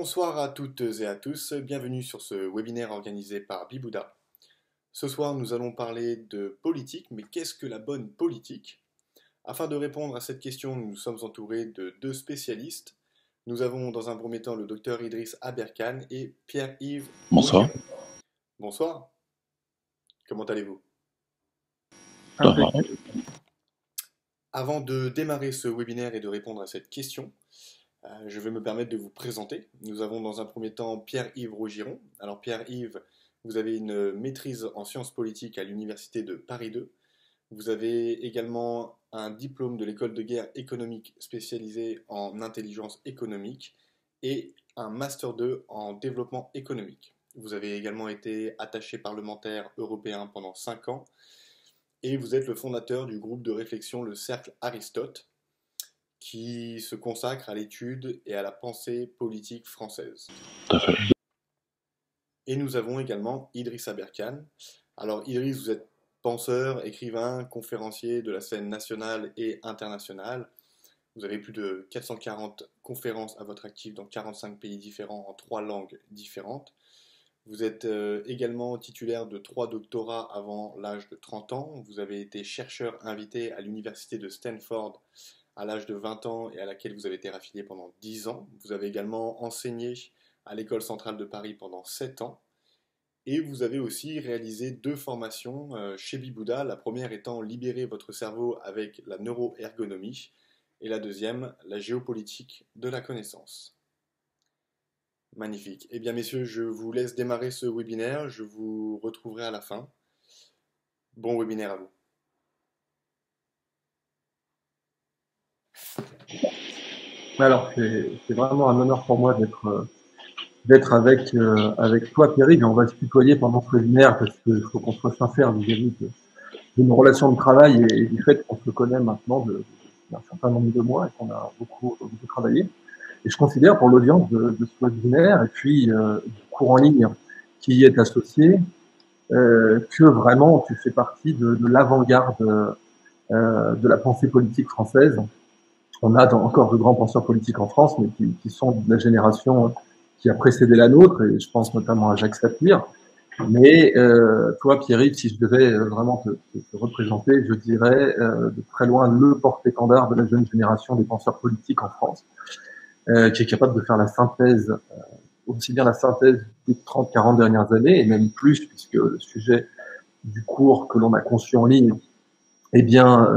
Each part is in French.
Bonsoir à toutes et à tous, bienvenue sur ce webinaire organisé par Bibouda. Ce soir, nous allons parler de politique, mais qu'est-ce que la bonne politique? Afin de répondre à cette question, nous sommes entourés de deux spécialistes. Nous avons dans un premier temps le docteur Idriss Aberkan et Pierre-Yves Bonsoir. Rougiron. Bonsoir, comment allez-vous? Ça va. Avant de démarrer ce webinaire et de répondre à cette question, je vais me permettre de vous présenter. Nous avons dans un premier temps Pierre-Yves Rougiron. Alors Pierre-Yves, vous avez une maîtrise en sciences politiques à l'université de Paris 2. Vous avez également un diplôme de l'école de guerre économique spécialisé en intelligence économique et un master 2 en développement économique. Vous avez également été attaché parlementaire européen pendant 5 ans et vous êtes le fondateur du groupe de réflexion Le Cercle Aristote, qui se consacre à l'étude et à la pensée politique française. Tout à fait. Et nous avons également Idriss Aberkan. Alors Idriss, vous êtes penseur, écrivain, conférencier de la scène nationale et internationale. Vous avez plus de 440 conférences à votre actif dans 45 pays différents en 3 langues différentes. Vous êtes également titulaire de 3 doctorats avant l'âge de 30 ans. Vous avez été chercheur invité à l'université de Stanford à l'âge de 20 ans et à laquelle vous avez été raffilié pendant 10 ans. Vous avez également enseigné à l'École centrale de Paris pendant 7 ans. Et vous avez aussi réalisé 2 formations chez Bibouda, la première étant Libérer votre cerveau avec la neuroergonomie et la deuxième, la géopolitique de la connaissance. Magnifique. Eh bien messieurs, je vous laisse démarrer ce webinaire, je vous retrouverai à la fin. Bon webinaire à vous. Alors, c'est vraiment un honneur pour moi d'être avec toi, Pierre-Yves, et on va se tutoyer pendant ce webinaire parce qu'il faut qu'on soit sincère vis-à-vis de nos relations de travail et du fait qu'on se connaît maintenant d'un certain nombre de mois et qu'on a beaucoup travaillé. Et je considère pour l'audience de ce webinaire et puis du cours en ligne qui y est associé que vraiment tu fais partie de l'avant-garde de la pensée politique française. On a encore de grands penseurs politiques en France, mais qui sont de la génération qui a précédé la nôtre, et je pense notamment à Jacques Sapir. Mais toi, Pierre-Yves, si je devais vraiment te représenter, je dirais de très loin le porte-étendard de la jeune génération des penseurs politiques en France, qui est capable de faire la synthèse, aussi bien la synthèse des 30-40 dernières années, et même plus, puisque le sujet du cours que l'on a conçu en ligne, eh bien,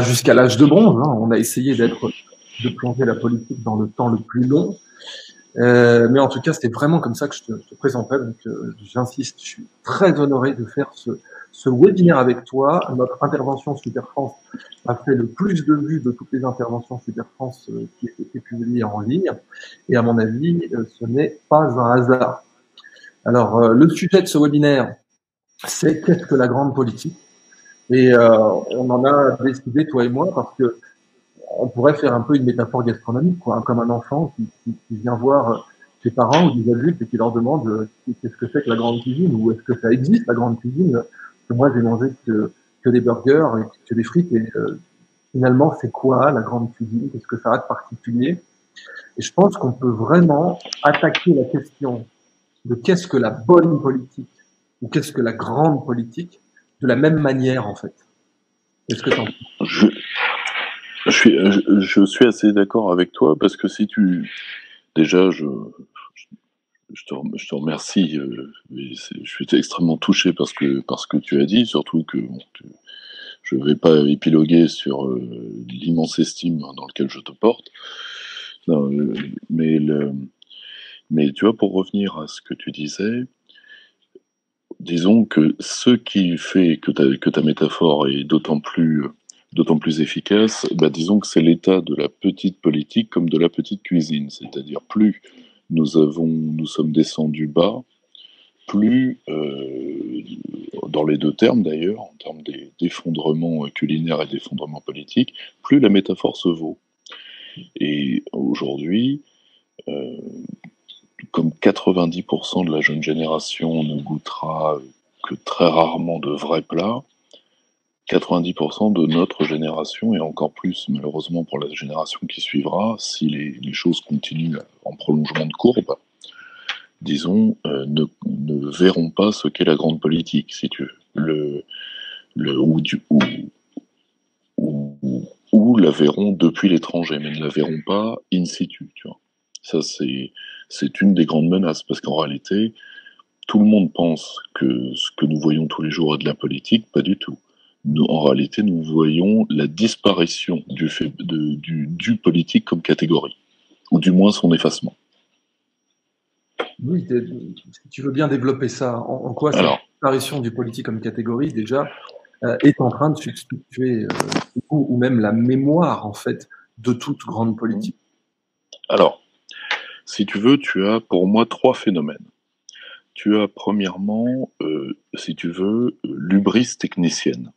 jusqu'à l'âge de bronze, hein, on a essayé de plonger la politique dans le temps le plus long. Mais en tout cas, c'était vraiment comme ça que je te présentais. Donc, j'insiste, je suis très honoré de faire ce webinaire avec toi. Notre intervention Super France a fait le plus de vues de toutes les interventions Super France qui ont été publiées en ligne. Et à mon avis, ce n'est pas un hasard. Alors, le sujet de ce webinaire, c'est qu'est-ce que la grande politique? Et on en a décidé, toi et moi, parce que on pourrait faire un peu une métaphore gastronomique, quoi, comme un enfant qui vient voir ses parents ou des adultes et qui leur demande qu'est-ce que c'est que la grande cuisine ou est-ce que ça existe la grande cuisine. Parce que moi, j'ai mangé que des burgers et que des frites et finalement, c'est quoi la grande cuisine? Qu'est-ce que ça a de particulier? Et je pense qu'on peut vraiment attaquer la question de qu'est-ce que la bonne politique ou qu'est-ce que la grande politique de la même manière, en fait. Est-ce que tu en penses? Je suis assez d'accord avec toi parce que si tu... Déjà, je te remercie. Je suis extrêmement touché par ce que tu as dit, surtout que bon, je ne vais pas épiloguer sur l'immense estime dans laquelle je te porte. Non, mais tu vois, pour revenir à ce que tu disais, disons que ce qui fait que ta métaphore est d'autant plus efficace, bah disons que c'est l'état de la petite politique comme de la petite cuisine. C'est-à-dire plus nous sommes descendus bas, plus, dans les deux termes d'ailleurs, en termes d'effondrement culinaire et d'effondrement politique, plus la métaphore se vaut. Et aujourd'hui, euh, comme 90% de la jeune génération ne goûtera que très rarement de vrais plats, 90% de notre génération, et encore plus malheureusement pour la génération qui suivra, si les choses continuent en prolongement de courbe, disons, ne verront pas ce qu'est la grande politique, si tu veux, ou la verront depuis l'étranger, mais ne la verront pas in situ, tu vois. Ça, c'est une des grandes menaces, parce qu'en réalité, tout le monde pense que ce que nous voyons tous les jours est de la politique, pas du tout. Nous, en réalité, nous voyons la disparition du politique comme catégorie, ou du moins son effacement. Oui, si tu veux bien développer ça, en quoi cette disparition du politique comme catégorie, déjà, est en train de substituer ou même la mémoire, en fait, de toute grande politique? Alors, si tu veux, tu as pour moi 3 phénomènes. Tu as premièrement, si tu veux, l'hubris technicienne.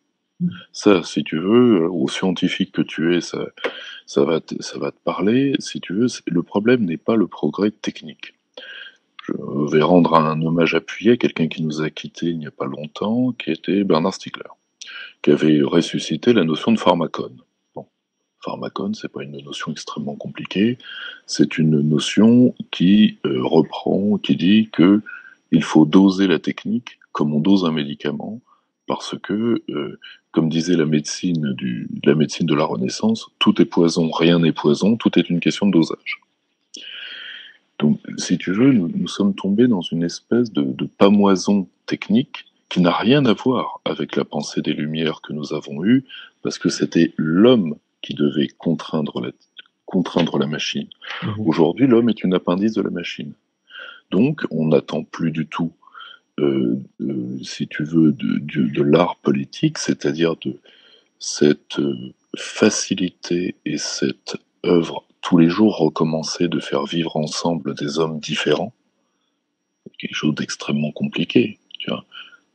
Ça, si tu veux, aux scientifiques que tu es, ça va te parler. Si tu veux, le problème n'est pas le progrès technique. Je vais rendre un hommage appuyé à quelqu'un qui nous a quittés il n'y a pas longtemps, qui était Bernard Stiegler, qui avait ressuscité la notion de pharmacone. Bon, pharmacone, c'est pas une notion extrêmement compliquée, c'est une notion qui qui dit que il faut doser la technique comme on dose un médicament, parce que, comme disait la médecine de la Renaissance, tout est poison, rien n'est poison, tout est une question de dosage. Donc, si tu veux, nous sommes tombés dans une espèce de pamoison technique qui n'a rien à voir avec la pensée des Lumières que nous avons eue, parce que c'était l'homme qui devait contraindre la machine. Aujourd'hui, l'homme est une appendice de la machine. Donc, on n'attend plus du tout, si tu veux, de l'art politique, c'est-à-dire de cette facilité et cette œuvre tous les jours recommencer de faire vivre ensemble des hommes différents, quelque chose d'extrêmement compliqué, tu vois.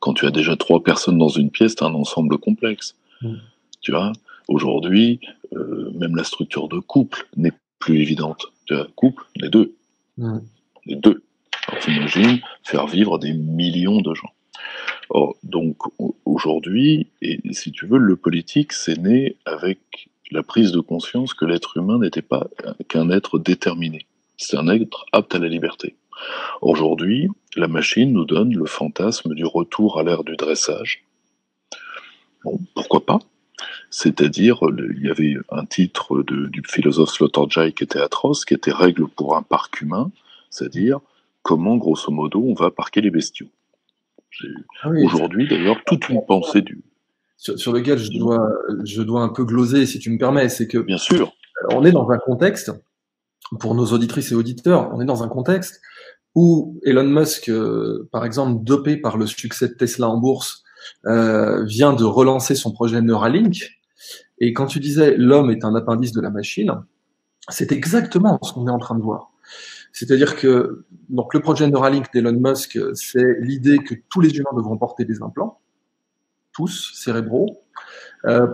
Quand tu as déjà 3 personnes dans une pièce, tu as un ensemble complexe. Tu vois, aujourd'hui, même la structure de couple n'est plus évidente. Tu vois, couple, les deux. Les deux. Alors t'imagines faire vivre des millions de gens. Or, donc, aujourd'hui, et si tu veux, le politique, c'est né avec la prise de conscience que l'être humain n'était pas qu'un être déterminé. C'est un être apte à la liberté. Aujourd'hui, la machine nous donne le fantasme du retour à l'ère du dressage. Bon, pourquoi pas? C'est-à-dire, il y avait un titre du philosophe Sloterdijk qui était atroce, qui était Règle pour un parc humain, c'est-à-dire comment, grosso modo, on va parquer les bestiaux. Aujourd'hui, d'ailleurs, toute une pensée sur lequel je dois un peu gloser, si tu me permets, c'est que bien sûr, on est dans un contexte, pour nos auditrices et auditeurs, on est dans un contexte où Elon Musk, par exemple, dopé par le succès de Tesla en bourse, vient de relancer son projet Neuralink. Et quand tu disais l'homme est un appendice de la machine, c'est exactement ce qu'on est en train de voir. C'est-à-dire que donc le projet Neuralink d'Elon Musk, c'est l'idée que tous les humains devront porter des implants, tous cérébraux,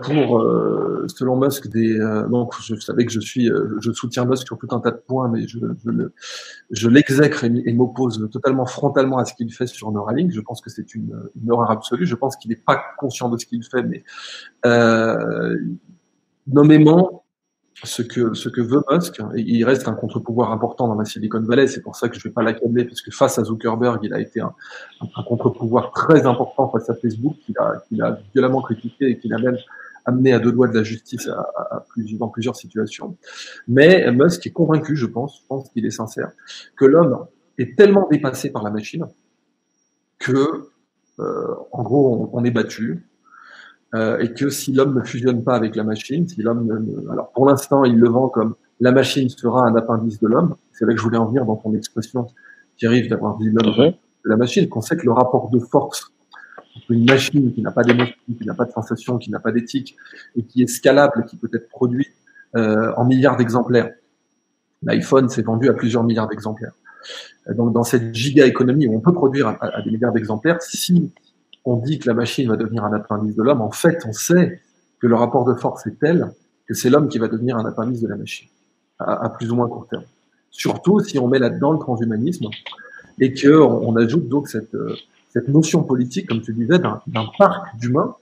pour, selon Musk, donc je savais que je soutiens Musk sur tout un tas de points, mais je l'exècre et m'oppose totalement frontalement à ce qu'il fait sur Neuralink. Je pense que c'est une erreur absolue. Je pense qu'il n'est pas conscient de ce qu'il fait, mais nommément ce que veut Musk, et il reste un contre-pouvoir important dans la Silicon Valley, c'est pour ça que je vais pas l'accabler, parce que face à Zuckerberg, il a été un contre-pouvoir très important face à Facebook, qu'il a violemment critiqué et qu'il a même amené à 2 doigts de la justice dans plusieurs situations. Mais Musk est convaincu, je pense qu'il est sincère, que l'homme est tellement dépassé par la machine que, en gros, on est battu. Et que si l'homme ne fusionne pas avec la machine, alors pour l'instant, il le vend comme la machine sera un appendice de l'homme. C'est là que je voulais en venir dans ton expression, qui arrive d'avoir dit l'homme de la machine, qu'on sait que le rapport de force entre une machine qui n'a pas d'émotion, qui n'a pas de sensation, qui n'a pas d'éthique, et qui est scalable, qui peut être produit en milliards d'exemplaires. L'iPhone s'est vendu à plusieurs milliards d'exemplaires. Donc dans cette giga-économie où on peut produire à des milliards d'exemplaires, si on dit que la machine va devenir un appendice de l'homme, en fait, on sait que le rapport de force est tel que c'est l'homme qui va devenir un appendice de la machine, à plus ou moins court terme. Surtout si on met là-dedans le transhumanisme et qu'on ajoute donc cette notion politique, comme tu disais, d'un parc d'humains.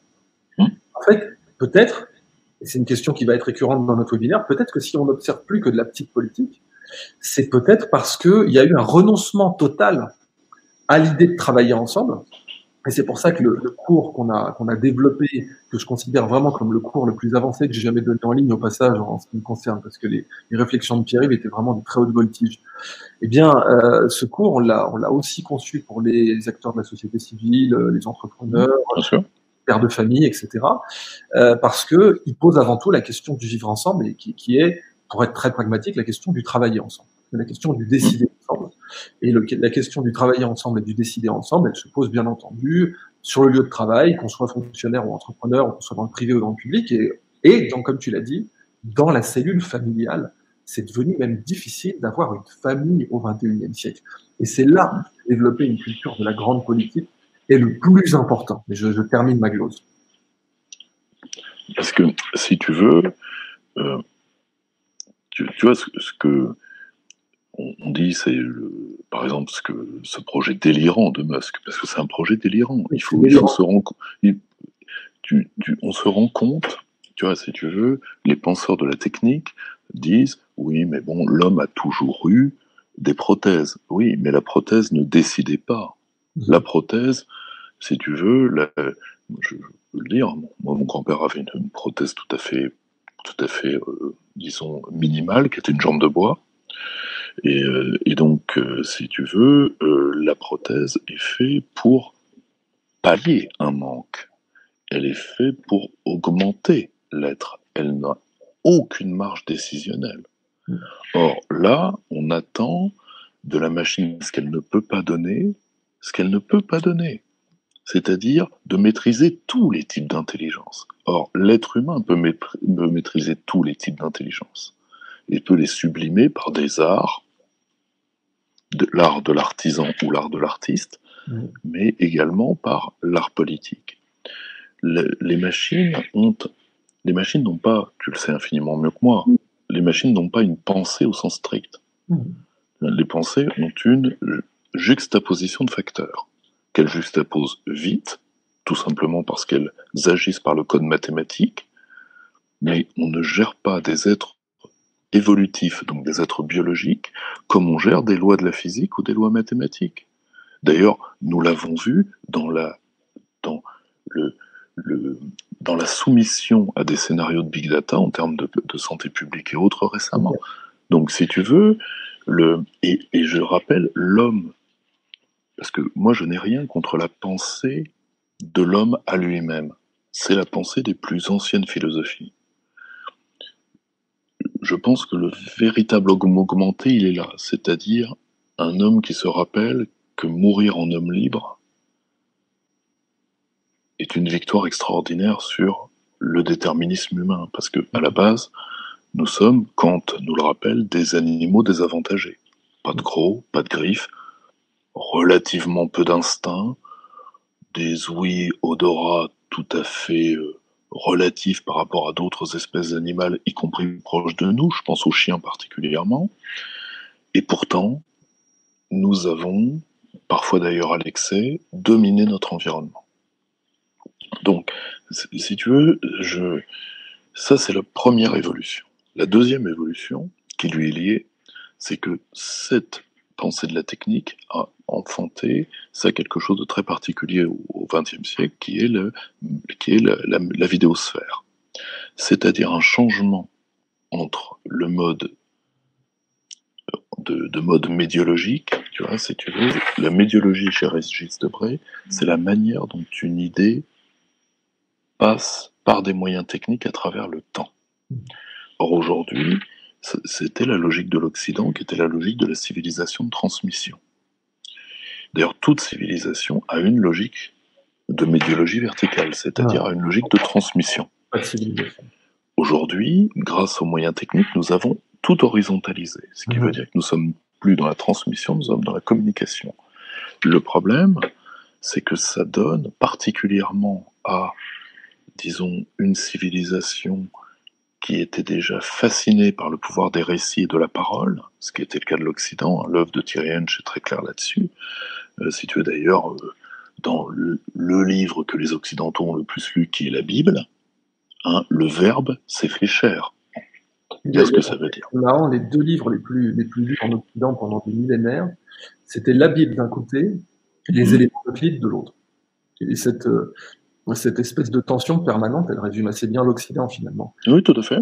En fait, peut-être, et c'est une question qui va être récurrente dans notre webinaire, peut-être que si on n'observe plus que de la petite politique, c'est peut-être parce qu'il y a eu un renoncement total à l'idée de travailler ensemble. Et c'est pour ça que le cours qu'on a développé, que je considère vraiment comme le cours le plus avancé que j'ai jamais donné en ligne au passage en ce qui me concerne, parce que les réflexions de Pierre-Yves étaient vraiment de très haute voltige. Eh bien, ce cours, on l'a aussi conçu pour les acteurs de la société civile, les entrepreneurs, pères de famille, etc. Parce que il pose avant tout la question du vivre ensemble et qui est, pour être très pragmatique, la question du travailler ensemble, la question du décider ensemble. Et la question du travailler ensemble et du décider ensemble, elle se pose bien entendu sur le lieu de travail, qu'on soit fonctionnaire ou entrepreneur, qu'on soit dans le privé ou dans le public, et donc, comme tu l'as dit, dans la cellule familiale. C'est devenu même difficile d'avoir une famille au XXIe siècle. Et c'est là que développer une culture de la grande politique est le plus important. Et je termine ma glose. Parce que, si tu veux, tu vois ce que on dit, c'est par exemple ce projet délirant de Musk, parce que c'est un projet délirant. Il faut se rendre on se rend compte, tu vois, si tu veux, les penseurs de la technique disent oui, mais bon, l'homme a toujours eu des prothèses. Oui, mais la prothèse ne décidait pas. La prothèse, si tu veux, je peux le dire, moi, mon grand-père avait une prothèse tout à fait, disons, minimale, qui était une jambe de bois. Et donc, si tu veux, la prothèse est faite pour pallier un manque. Elle est faite pour augmenter l'être. Elle n'a aucune marge décisionnelle. Or, là, on attend de la machine ce qu'elle ne peut pas donner, c'est-à-dire de maîtriser tous les types d'intelligence. Or, l'être humain peut maîtriser tous les types d'intelligence. Il peut les sublimer par des arts, l'art de l'artisan ou l'art de l'artiste, mais également par l'art politique. Les machines n'ont pas, tu le sais infiniment mieux que moi, les machines n'ont pas une pensée au sens strict. Les pensées ont une juxtaposition de facteurs, qu'elles juxtaposent vite, tout simplement parce qu'elles agissent par le code mathématique, mais on ne gère pas des êtres évolutifs, donc des êtres biologiques, comme on gère des lois de la physique ou des lois mathématiques. D'ailleurs, nous l'avons vu dans la soumission à des scénarios de big data en termes de santé publique et autres récemment. Donc, si tu veux, et je rappelle, l'homme, parce que moi je n'ai rien contre la pensée de l'homme à lui-même. C'est la pensée des plus anciennes philosophies. Je pense que le véritable homme augmenté, il est là, c'est-à-dire un homme qui se rappelle que mourir en homme libre est une victoire extraordinaire sur le déterminisme humain, parce que à la base, nous sommes, Kant nous le rappelle, des animaux désavantagés. Pas de crocs, pas de griffes, relativement peu d'instinct, des ouïes odorats tout à fait relatifs par rapport à d'autres espèces animales, y compris proches de nous, je pense aux chiens particulièrement. Et pourtant, nous avons, parfois d'ailleurs à l'excès, dominé notre environnement. Donc, si tu veux, ça c'est la première évolution. La deuxième évolution, qui lui est liée, c'est que cette pensée de la technique a enfanté ça quelque chose de très particulier au XXe siècle, qui est la vidéosphère. C'est-à-dire un changement entre le mode de mode médiologique, tu vois, si tu veux, la médiologie chez Régis Debray, c'est la manière dont une idée passe par des moyens techniques à travers le temps. Or aujourd'hui, c'était la logique de l'Occident qui était la logique de la civilisation de transmission. D'ailleurs, toute civilisation a une logique de médiologie verticale, c'est-à-dire a une logique de transmission. Aujourd'hui, grâce aux moyens techniques, nous avons tout horizontalisé, ce qui veut dire que nous sommes plus dans la transmission, nous sommes dans la communication. Le problème, c'est que ça donne particulièrement à, disons, une civilisation qui était déjà fascinée par le pouvoir des récits et de la parole, ce qui était le cas de l'Occident. L'œuvre de Thierry Hench est très claire là-dessus. Si tu veux d'ailleurs, dans le livre que les Occidentaux ont le plus lu, qui est la Bible, le Verbe s'est fait chair. Qu'est-ce que ça veut dire? C'est marrant, les deux livres les plus lus en Occident pendant des millénaires, c'était la Bible d'un côté et les éléments d'Euclide de l'autre. Et cette espèce de tension permanente, elle résume assez bien l'Occident finalement. Oui, tout à fait.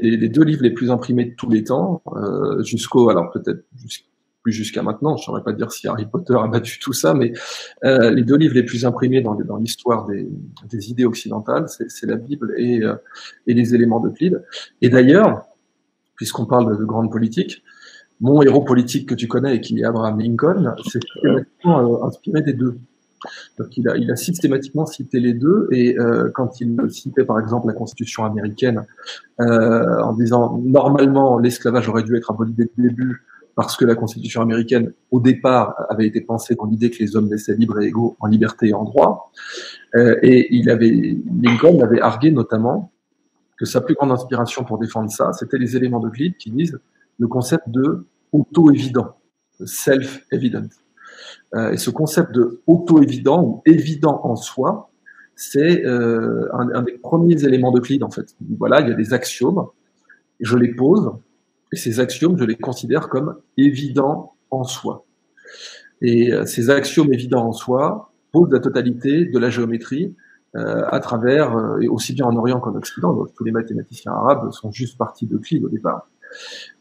Les deux livres les plus imprimés de tous les temps, alors peut-être plus jusqu'à maintenant, je ne saurais pas dire si Harry Potter a battu tout ça, mais les deux livres les plus imprimés dans l'histoire des idées occidentales, c'est la Bible et les éléments d'Euclide. Et d'ailleurs, puisqu'on parle de grande politique, mon héros politique que tu connais et qui est Abraham Lincoln, c'est systématiquement inspiré des deux. Donc il a systématiquement cité les deux, et quand il citait par exemple la Constitution américaine en disant normalement l'esclavage aurait dû être aboli dès le début parce que la Constitution américaine au départ avait été pensée dans l'idée que les hommes naissaient libres et égaux en liberté et en droit, et Lincoln avait argué notamment que sa plus grande inspiration pour défendre ça, c'était les éléments d'Euclide qui disent le concept de auto-évident, self-evident. Et ce concept de auto-évident ou évident en soi, c'est un des premiers éléments d'Euclide en fait. Voilà, il y a des axiomes, je les pose, et ces axiomes, je les considère comme évidents en soi. Et ces axiomes évidents en soi posent la totalité de la géométrie à travers, et aussi bien en Orient qu'en Occident. Donc, tous les mathématiciens arabes sont juste partis d'Euclide au départ.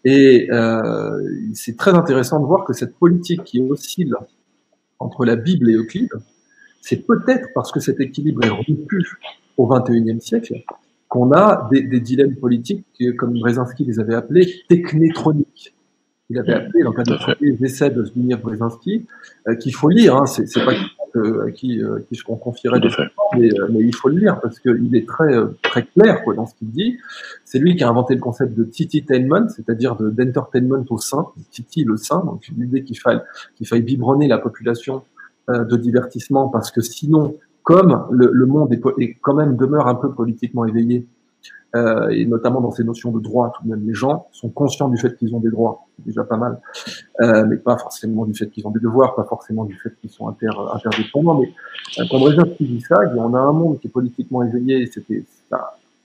Et c'est très intéressant de voir que cette politique qui oscille entre la Bible et Euclide, c'est peut-être parce que cet équilibre est rompu au XXIe siècle qu'on a des dilemmes politiques, comme Brzezinski les avait appelés, technétroniques. Il avait appelé, dans le premier essai de Zbigniew Brzezinski, qu'il faut lire, hein, c'est pas qui je confierais des fois, mais il faut le lire parce qu'il est très très clair dans ce qu'il dit. C'est lui qui a inventé le concept de tititainment, c'est-à-dire d'entertainment au sein, titi le sein, donc l'idée qu'il faille biberonner la population de divertissement, parce que sinon, comme le monde est quand même demeure un peu politiquement éveillé, et notamment dans ces notions de droit, tout de même les gens sont conscients du fait qu'ils ont des droits, c'est déjà pas mal, mais pas forcément du fait qu'ils ont des devoirs, pas forcément du fait qu'ils sont interdépendants, mais quand Brzezinski dit ça, il dit on a un monde qui est politiquement éveillé, ça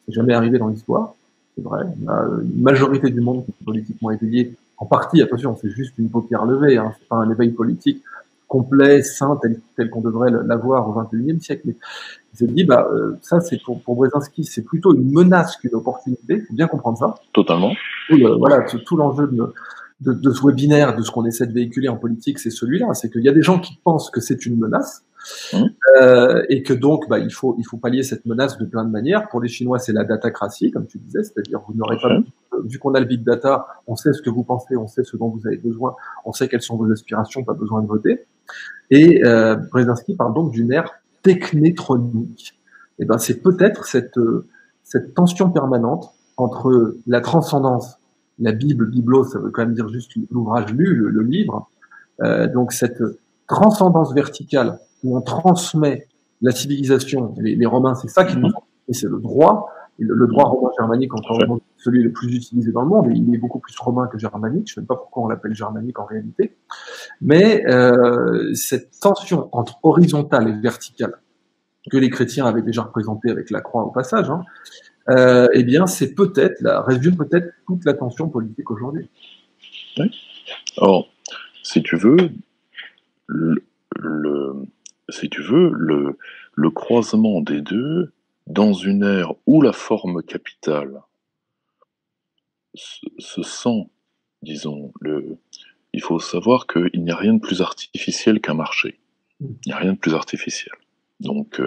c'est jamais arrivé dans l'histoire, c'est vrai, on a une majorité du monde qui est politiquement éveillé, en partie, attention, c'est juste une paupière levée, hein, c'est pas un éveil politique complet, sain, tel qu'on devrait l'avoir au XXIe siècle. Mais il se dit, ça, c'est pour Brzezinski, c'est plutôt une menace qu'une opportunité. Il faut bien comprendre ça. Totalement. Voilà, tout l'enjeu de ce webinaire, de ce qu'on essaie de véhiculer en politique, c'est celui-là. C'est qu'il y a des gens qui pensent que c'est une menace, et que donc, il faut pallier cette menace de plein de manières. Pour les Chinois, c'est la datacratie, comme tu disais, c'est-à-dire vous n'aurez pas, vu qu'on a le big data, on sait ce que vous pensez, on sait ce dont vous avez besoin, on sait quelles sont vos aspirations, pas besoin de voter. Et Brzezinski parle donc d'une ère technétronique. Et c'est peut-être cette tension permanente entre la transcendance, la Bible, biblos, ça veut quand même dire juste l'ouvrage lu, le livre, donc cette transcendance verticale où on transmet la civilisation. Les Romains, c'est ça qu'ils nous ont, et c'est le droit. Le droit romain germanique, encore celui le plus utilisé dans le monde, et il est beaucoup plus romain que germanique. Je ne sais même pas pourquoi on l'appelle germanique en réalité. Mais cette tension entre horizontale et verticale que les chrétiens avaient déjà représentée avec la croix au passage, eh bien, c'est résume peut-être toute la tension politique aujourd'hui. Oui. Or, si tu veux, le croisement des deux, dans une ère où la forme capitale se sent, disons, il faut savoir qu'il n'y a rien de plus artificiel qu'un marché. Il n'y a rien de plus artificiel. Donc,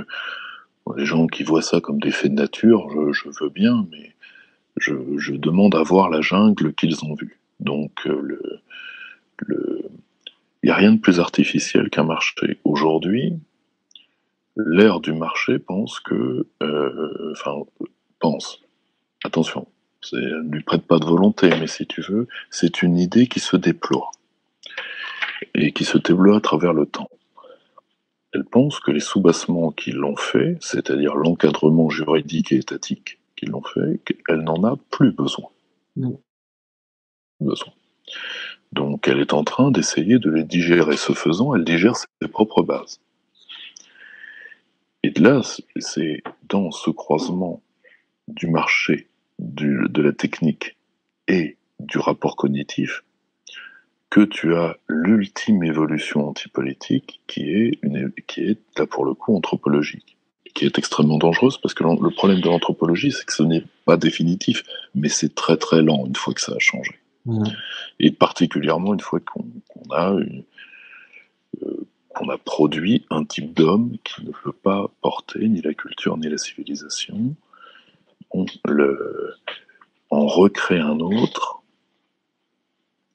les gens qui voient ça comme des faits de nature, je veux bien, mais je demande à voir la jungle qu'ils ont vue. Donc, il n'y a rien de plus artificiel qu'un marché. Aujourd'hui, l'ère du marché pense, attention, ne lui prête pas de volonté, mais si tu veux, c'est une idée qui se déploie, et qui se déploie à travers le temps. Elle pense que les soubassements qui l'ont fait, c'est-à-dire l'encadrement juridique et étatique qui l'ont fait, elle n'en a plus besoin. Donc elle est en train d'essayer de les digérer. Ce faisant, elle digère ses propres bases. Et là, c'est dans ce croisement du marché, de la technique et du rapport cognitif que tu as l'ultime évolution antipolitique qui est là pour le coup anthropologique, qui est extrêmement dangereuse parce que le problème de l'anthropologie, c'est que ce n'est pas définitif, mais c'est très très lent une fois que ça a changé. Et particulièrement une fois qu'on a produit un type d'homme qui ne peut pas porter ni la culture ni la civilisation. On recrée un autre.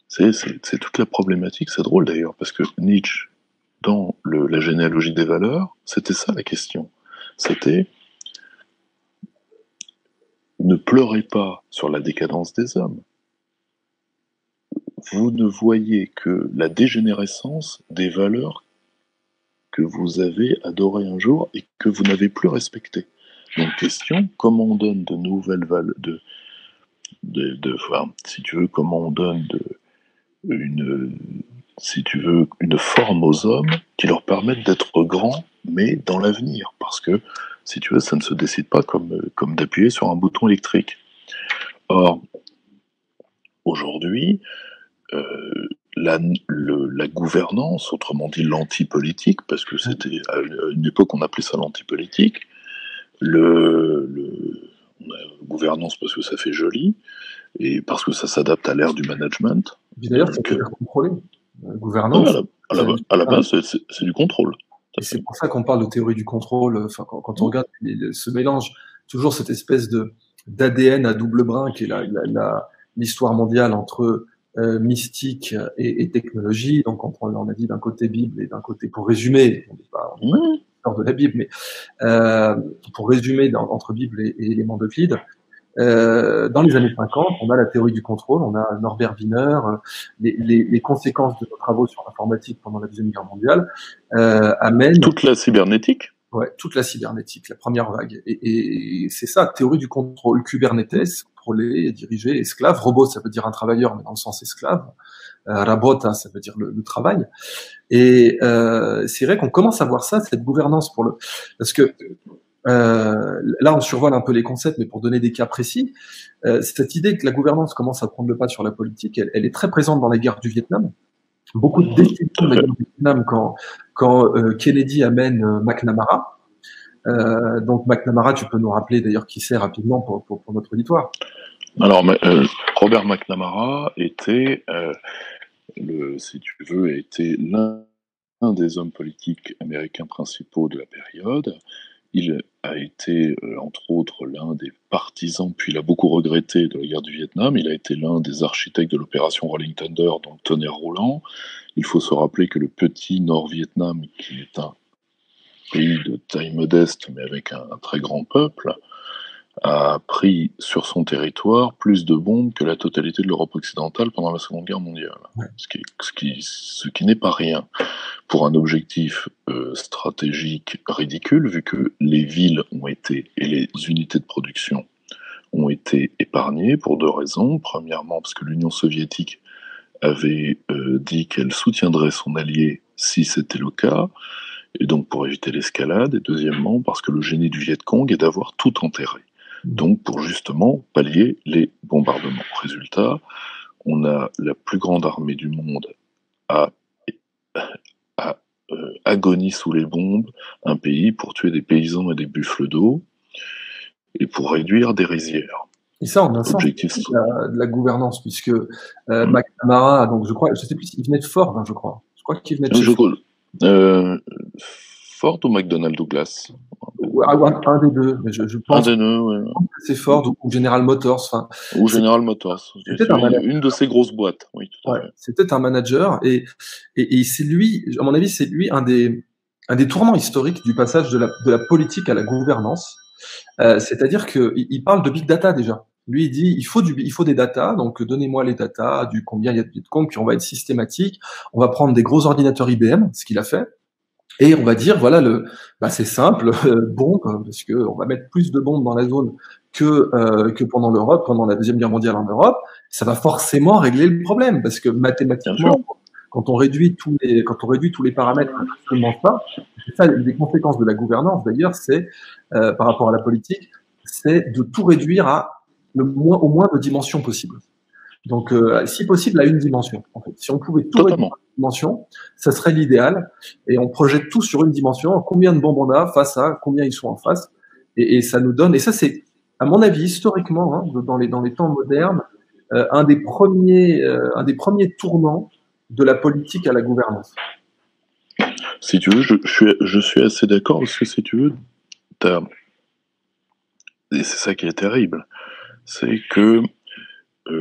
C'est toute la problématique. C'est drôle d'ailleurs, parce que Nietzsche, dans la généalogie des valeurs, c'était ça la question. C'était ne pleurez pas sur la décadence des hommes. Vous ne voyez que la dégénérescence des valeurs que vous avez adorées un jour et que vous n'avez plus respectées. Donc question, comment on donne de nouvelles valeurs, enfin, si tu veux, comment on donne une forme aux hommes qui leur permettent d'être grands, mais dans l'avenir. Parce que, si tu veux, ça ne se décide pas comme d'appuyer sur un bouton électrique. Or, aujourd'hui, la gouvernance, autrement dit l'antipolitique, parce que c'était à une époque on appelait ça l'antipolitique, gouvernance parce que ça fait joli, et parce que ça s'adapte à l'ère du management. D'ailleurs, ça peut être contrôlé. Gouvernance. À la base, c'est du contrôle. C'est pour ça qu'on parle de théorie du contrôle. Enfin, quand on regarde ce mélange, toujours cette espèce d'ADN à double brin qui est l'histoire mondiale entre mystique et technologie. Donc, on a dit d'un côté Bible et d'un côté, pour résumer, on n'est pas de la Bible, mais pour résumer entre Bible et éléments d'Euclide, dans les années 50, on a la théorie du contrôle, on a Norbert Wiener, les conséquences de nos travaux sur l'informatique pendant la Deuxième Guerre mondiale amènent... Toute la cybernétique. Ouais, toute la cybernétique, la première vague. Et c'est ça, théorie du contrôle, Kubernetes, contrôler, diriger, esclave. Robot, ça veut dire un travailleur, mais dans le sens esclave. Rabota, ça veut dire le travail. Et c'est vrai qu'on commence à voir ça, cette gouvernance parce que là, on survole un peu les concepts, mais pour donner des cas précis, cette idée que la gouvernance commence à prendre le pas sur la politique, elle est très présente dans la guerre du Vietnam. Beaucoup de décisions de la guerre du Vietnam quand Kennedy amène McNamara. Donc McNamara, tu peux nous rappeler d'ailleurs qui c'est rapidement pour notre auditoire. Alors, Robert McNamara était, si tu veux, était l'un des hommes politiques américains principaux de la période. Il a été, entre autres, l'un des partisans, puis il a beaucoup regretté de la guerre du Vietnam. Il a été l'un des architectes de l'opération Rolling Thunder, donc tonnerre roulant. Il faut se rappeler que le petit Nord-Vietnam, qui est un pays de taille modeste, mais avec un très grand peuple, a pris sur son territoire plus de bombes que la totalité de l'Europe occidentale pendant la Seconde Guerre mondiale. Ouais. Ce qui n'est pas rien pour un objectif stratégique ridicule, vu que les villes ont été, et les unités de production ont été épargnées pour deux raisons. Premièrement, parce que l'Union soviétique avait dit qu'elle soutiendrait son allié si c'était le cas, et donc pour éviter l'escalade. Et deuxièmement, parce que le génie du Viet Cong est d'avoir tout enterré. Donc pour justement pallier les bombardements. Résultat, on a la plus grande armée du monde à agonie sous les bombes, un pays pour tuer des paysans et des buffles d'eau, et pour réduire des rizières. Et ça, on a ça de la gouvernance, puisque McNamara, donc je crois, je sais plus, il venait de Ford, hein, je crois. Je crois qu'il venait de Ford. Ford ou McDonnell Douglas? Un des deux, mais je pense. Un des deux, ouais. C'est Ford ou General Motors. Enfin, ou General Motors. C'était une de ces grosses boîtes, oui. Tout à fait. C'était un manager et c'est lui, à mon avis, c'est lui un des tournants historiques du passage de la politique à la gouvernance. C'est-à-dire qu'il parle de big data déjà. Lui, il dit, il faut des data, donc donnez-moi les data du combien il y a de bitcoins, puis on va être systématique. On va prendre des gros ordinateurs IBM, ce qu'il a fait. Et on va dire, voilà, c'est simple, bombe, parce que on va mettre plus de bombes dans la zone que pendant la Deuxième Guerre mondiale en Europe. Ça va forcément régler le problème, parce que mathématiquement, quand on réduit tous les paramètres, seulement ça, c'est ça, les conséquences de la gouvernance, d'ailleurs, c'est, par rapport à la politique, c'est de tout réduire à au moins de dimensions possibles. Donc, si possible, à une dimension. En fait. Si on pouvait tout réduire Totalement. à une dimension, ça serait l'idéal. Et on projette tout sur une dimension. Combien de bombes on a face à combien ils sont en face. Et ça nous donne. Et ça, c'est, à mon avis, historiquement, hein, dans les temps modernes, un des premiers tournants de la politique à la gouvernance. Si tu veux, je suis assez d'accord parce que si tu veux, et c'est ça qui est terrible, c'est que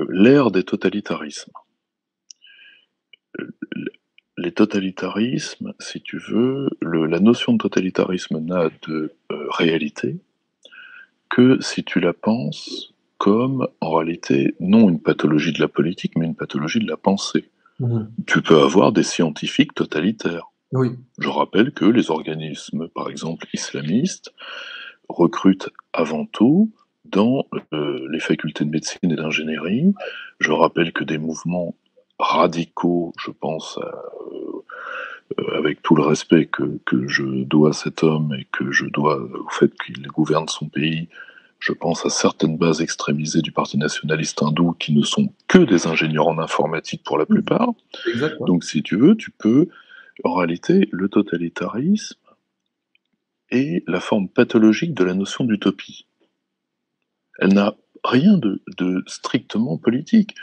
l'ère des totalitarismes, les totalitarismes, si tu veux, la notion de totalitarisme n'a de réalité que si tu la penses comme, en réalité, non une pathologie de la politique, mais une pathologie de la pensée. Tu peux avoir des scientifiques totalitaires. Oui. Je rappelle que les organismes, par exemple islamistes, recrutent avant tout dans les facultés de médecine et d'ingénierie. Je rappelle que des mouvements radicaux, je pense avec tout le respect que je dois à cet homme et que je dois au fait qu'il gouverne son pays, je pense à certaines bases extrémisées du Parti nationaliste hindou qui ne sont que des ingénieurs en informatique pour la plupart. Exactement. Donc si tu veux, tu peux, en réalité, le totalitarisme est la forme pathologique de la notion d'utopie. Elle n'a rien de strictement politique.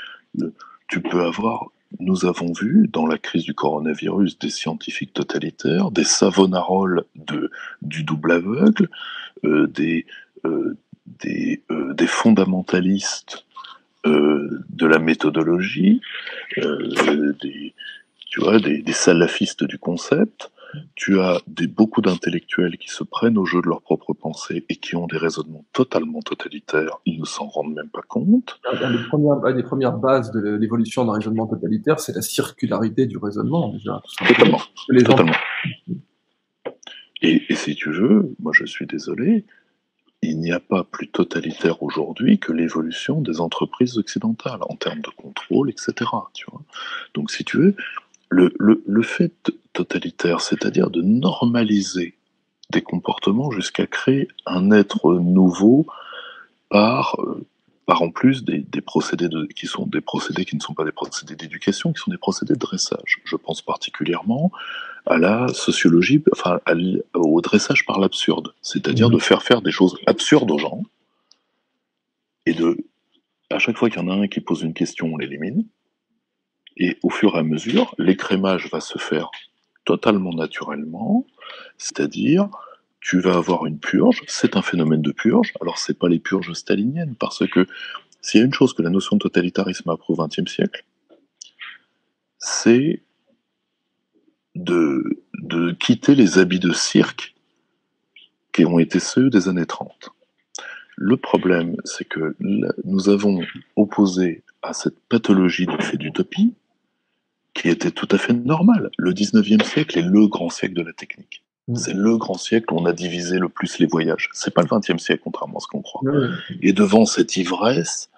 Tu peux avoir, nous avons vu dans la crise du coronavirus des scientifiques totalitaires, des Savonarola du double aveugle, des fondamentalistes de la méthodologie, des salafistes du concept. Tu as beaucoup d'intellectuels qui se prennent au jeu de leur propre pensée et qui ont des raisonnements totalement totalitaires, ils ne s'en rendent même pas compte. Une des premières bases de l'évolution d'un raisonnement totalitaire, c'est la circularité du raisonnement, déjà. Totalement. Totalement. Et si tu veux, moi je suis désolé, il n'y a pas plus totalitaire aujourd'hui que l'évolution des entreprises occidentales en termes de contrôle, etc. Tu vois. Donc si tu veux, le fait totalitaire, c'est-à-dire de normaliser des comportements jusqu'à créer un être nouveau par en plus des procédés qui sont des procédés qui ne sont pas des procédés d'éducation, qui sont des procédés de dressage. Je pense particulièrement à la sociologie, enfin au dressage par l'absurde, c'est-à-dire de faire des choses absurdes aux gens, et à chaque fois qu'il y en a un qui pose une question, on l'élimine, et au fur et à mesure, l'écrémage va se faire totalement naturellement, c'est-à-dire tu vas avoir une purge, c'est un phénomène de purge, alors c'est pas les purges staliniennes, parce que s'il y a une chose que la notion de totalitarisme a appris au XXe siècle, c'est de quitter les habits de cirque qui ont été ceux des années 30. Le problème, c'est que nous avons opposé à cette pathologie du fait d'utopie, qui était tout à fait normale. Le 19e siècle est le grand siècle de la technique. C'est le grand siècle où on a divisé le plus les voyages. C'est pas le 20e siècle, contrairement à ce qu'on croit. Et devant cette ivresse,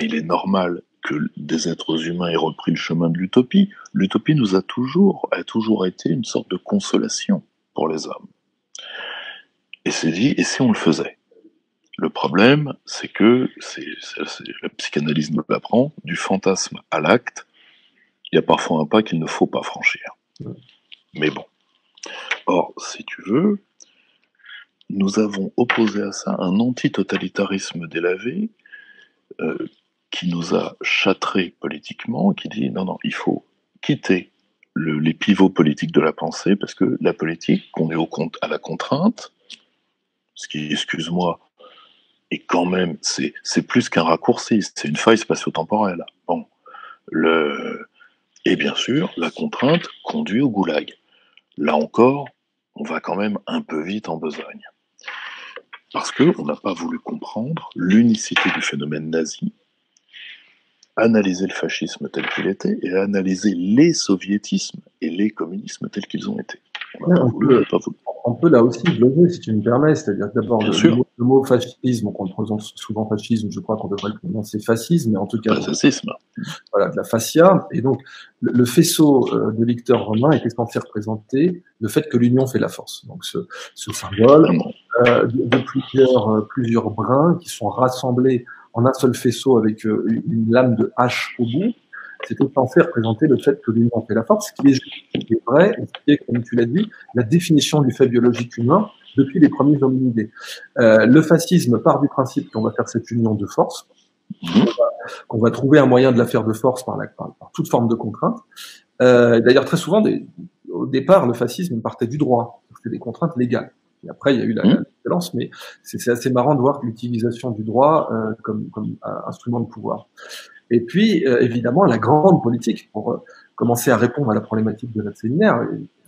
il est normal que des êtres humains aient repris le chemin de l'utopie. L'utopie nous a toujours été une sorte de consolation pour les hommes. Et c'est dit, et si on le faisait? Le problème, c'est que, la psychanalyse nous l'apprend, du fantasme à l'acte, il y a parfois un pas qu'il ne faut pas franchir. Mais bon. Or, si tu veux, nous avons opposé à ça un anti-totalitarisme délavé qui nous a châtrés politiquement, qui dit non, il faut quitter les pivots politiques de la pensée, parce que la politique conduit à la contrainte, ce qui, excuse-moi, est quand même, c'est plus qu'un raccourci, c'est une faille spatio-temporelle. Bon. Et bien sûr, la contrainte conduit au goulag. Là encore, on va quand même un peu vite en besogne. Parce qu'on n'a pas voulu comprendre l'unicité du phénomène nazi, analyser le fascisme tel qu'il était et analyser les soviétismes et les communismes tels qu'ils ont été. On peut là aussi gloser, si tu me permets, c'est-à-dire d'abord le mot fascisme, on le prononce souvent fascisme, je crois qu'on devrait le prononcer fascisme, mais en tout cas, fascisme. Voilà, de la fascia. Et donc, le faisceau de lecteurs romains était censé représenter le fait que l'union fait la force. Donc, ce symbole de plusieurs brins qui sont rassemblés en un seul faisceau avec une lame de hache au bout, c'était censé représenter le fait que l'union fait la force, ce qui est vrai, et ce qui est, comme tu l'as dit, la définition du fait biologique humain depuis les premiers hominidés. Le fascisme part du principe qu'on va faire cette union de force, qu'on va trouver un moyen de la faire de force par toute forme de contrainte. D'ailleurs, très souvent, au départ, le fascisme partait du droit, c'était des contraintes légales. Et après, il y a eu la violence, mais c'est assez marrant de voir l'utilisation du droit comme instrument de pouvoir. Et puis, évidemment, la grande politique, pour commencer à répondre à la problématique de notre séminaire,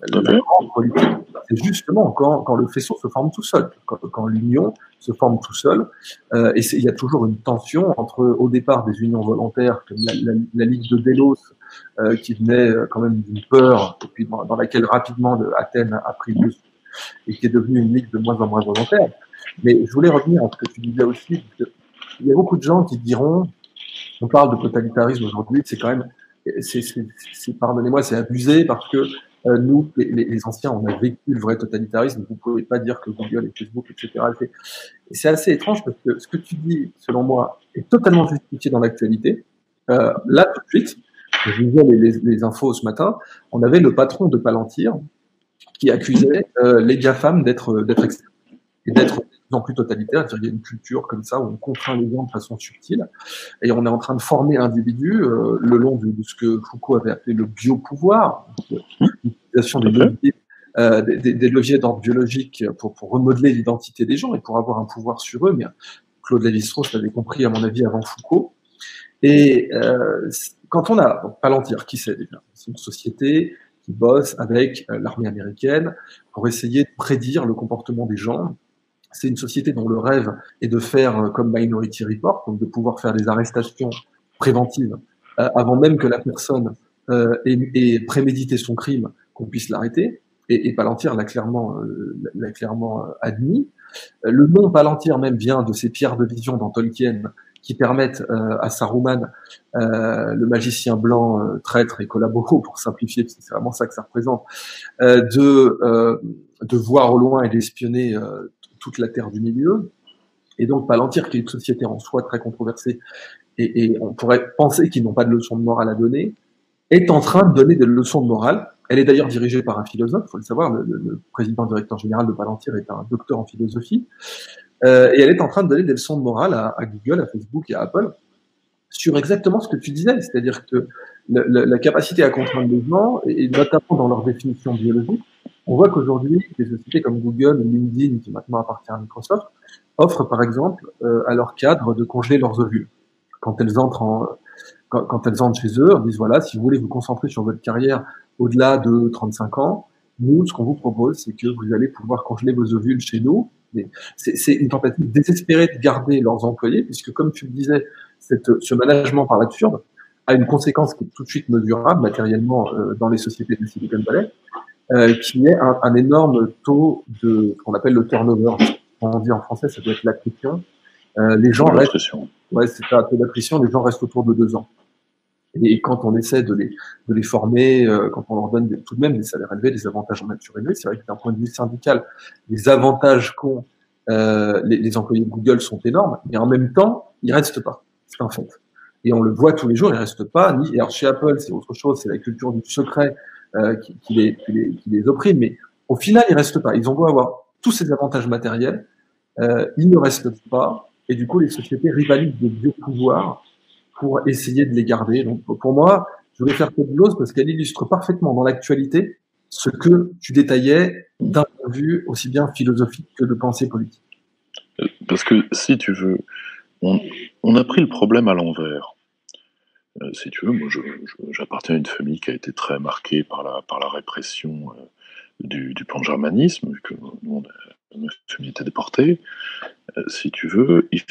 la grande politique, c'est justement quand le faisceau se forme tout seul, quand l'union se forme tout seul. Et il y a toujours une tension entre, au départ, des unions volontaires, comme la Ligue de Délos, qui venait quand même d'une peur, et puis dans laquelle rapidement Athènes a pris le dessus, et qui est devenue une ligue de moins en moins volontaire. Mais je voulais revenir à ce que tu disais aussi, parce que il y a beaucoup de gens qui diront, on parle de totalitarisme aujourd'hui, c'est quand même, pardonnez-moi, c'est abusé parce que nous, les anciens, on a vécu le vrai totalitarisme. Vous pouvez pas dire que Google et Facebook, etc. Et c'est assez étrange parce que ce que tu dis, selon moi, est totalement justifié dans l'actualité. Là, tout de suite, je lisais les infos ce matin, on avait le patron de Palantir qui accusait les GAFAM d'être extrêmes et d'être de plus en plus totalitaire. Il y a une culture comme ça où on contraint les gens de façon subtile et on est en train de former l'individu le long de ce que Foucault avait appelé le biopouvoir, l'utilisation des leviers d'ordre biologique pour remodeler l'identité des gens et pour avoir un pouvoir sur eux. Mais Claude Lévi-Strauss l'avait compris, à mon avis, avant Foucault. Et quand on a Palantir, qui c'est déjà? C'est une société qui bosse avec l'armée américaine pour essayer de prédire le comportement des gens. C'est une société dont le rêve est de faire comme Minority Report, donc de pouvoir faire des arrestations préventives avant même que la personne ait prémédité son crime, qu'on puisse l'arrêter. Et Palantir l'a clairement admis. Le nom Palantir même vient de ces pierres de vision dans Tolkien qui permettent à Saruman, le magicien blanc traître et collabo, pour simplifier, parce que c'est vraiment ça que ça représente, de voir au loin et d'espionner toute la Terre du Milieu. Et donc Palantir, qui est une société en soi très controversée, et on pourrait penser qu'ils n'ont pas de leçons de morale à donner, est en train de donner des leçons de morale. Elle est d'ailleurs dirigée par un philosophe, il faut le savoir, le président directeur général de Palantir est un docteur en philosophie, et elle est en train de donner des leçons de morale à Google, à Facebook et à Apple sur exactement ce que tu disais, c'est-à-dire que la capacité à contraindre les gens, et notamment dans leur définition biologique, on voit qu'aujourd'hui, des sociétés comme Google ou LinkedIn, qui maintenant appartient à Microsoft, offrent par exemple à leurs cadres de congeler leurs ovules. Quand elles entrent chez eux, elles disent voilà, si vous voulez vous concentrer sur votre carrière au-delà de 35 ans, nous, ce qu'on vous propose, c'est que vous allez pouvoir congeler vos ovules chez nous. Mais c'est une tentative désespérée de garder leurs employés, puisque comme tu le disais, ce management par l'absurde a une conséquence qui est tout de suite mesurable matériellement dans les sociétés de Silicon Valley, qui est un énorme taux de ce qu'on appelle le turnover. On dit en français, ça doit être l'attrition. Les gens restent, ouais, c'est un taux d'attrition. Les gens restent autour de 2 ans. Et quand on essaie de les former, quand on leur donne tout de même des salaires élevés, des avantages en nature élevés, c'est vrai que d'un point de vue syndical, les avantages qu'ont les employés de Google sont énormes, mais en même temps, ils restent pas. C'est un fait. Et on le voit tous les jours, ils restent pas. Alors chez Apple, c'est autre chose, c'est la culture du secret qui les opprime, mais au final, ils restent pas. Ils ont beau avoir tous ces avantages matériels, ils ne restent pas, et du coup, les sociétés rivalisent de biopouvoir pour essayer de les garder. Donc, pour moi, je voulais faire cette glose parce qu'elle illustre parfaitement dans l'actualité ce que tu détaillais d'un point de vue aussi bien philosophique que de pensée politique. Parce que, si tu veux, on a pris le problème à l'envers. Si tu veux, moi, j'appartiens à une famille qui a été très marquée par la répression du pan-germanisme, que nous, notre famille était déportée. Si tu veux, il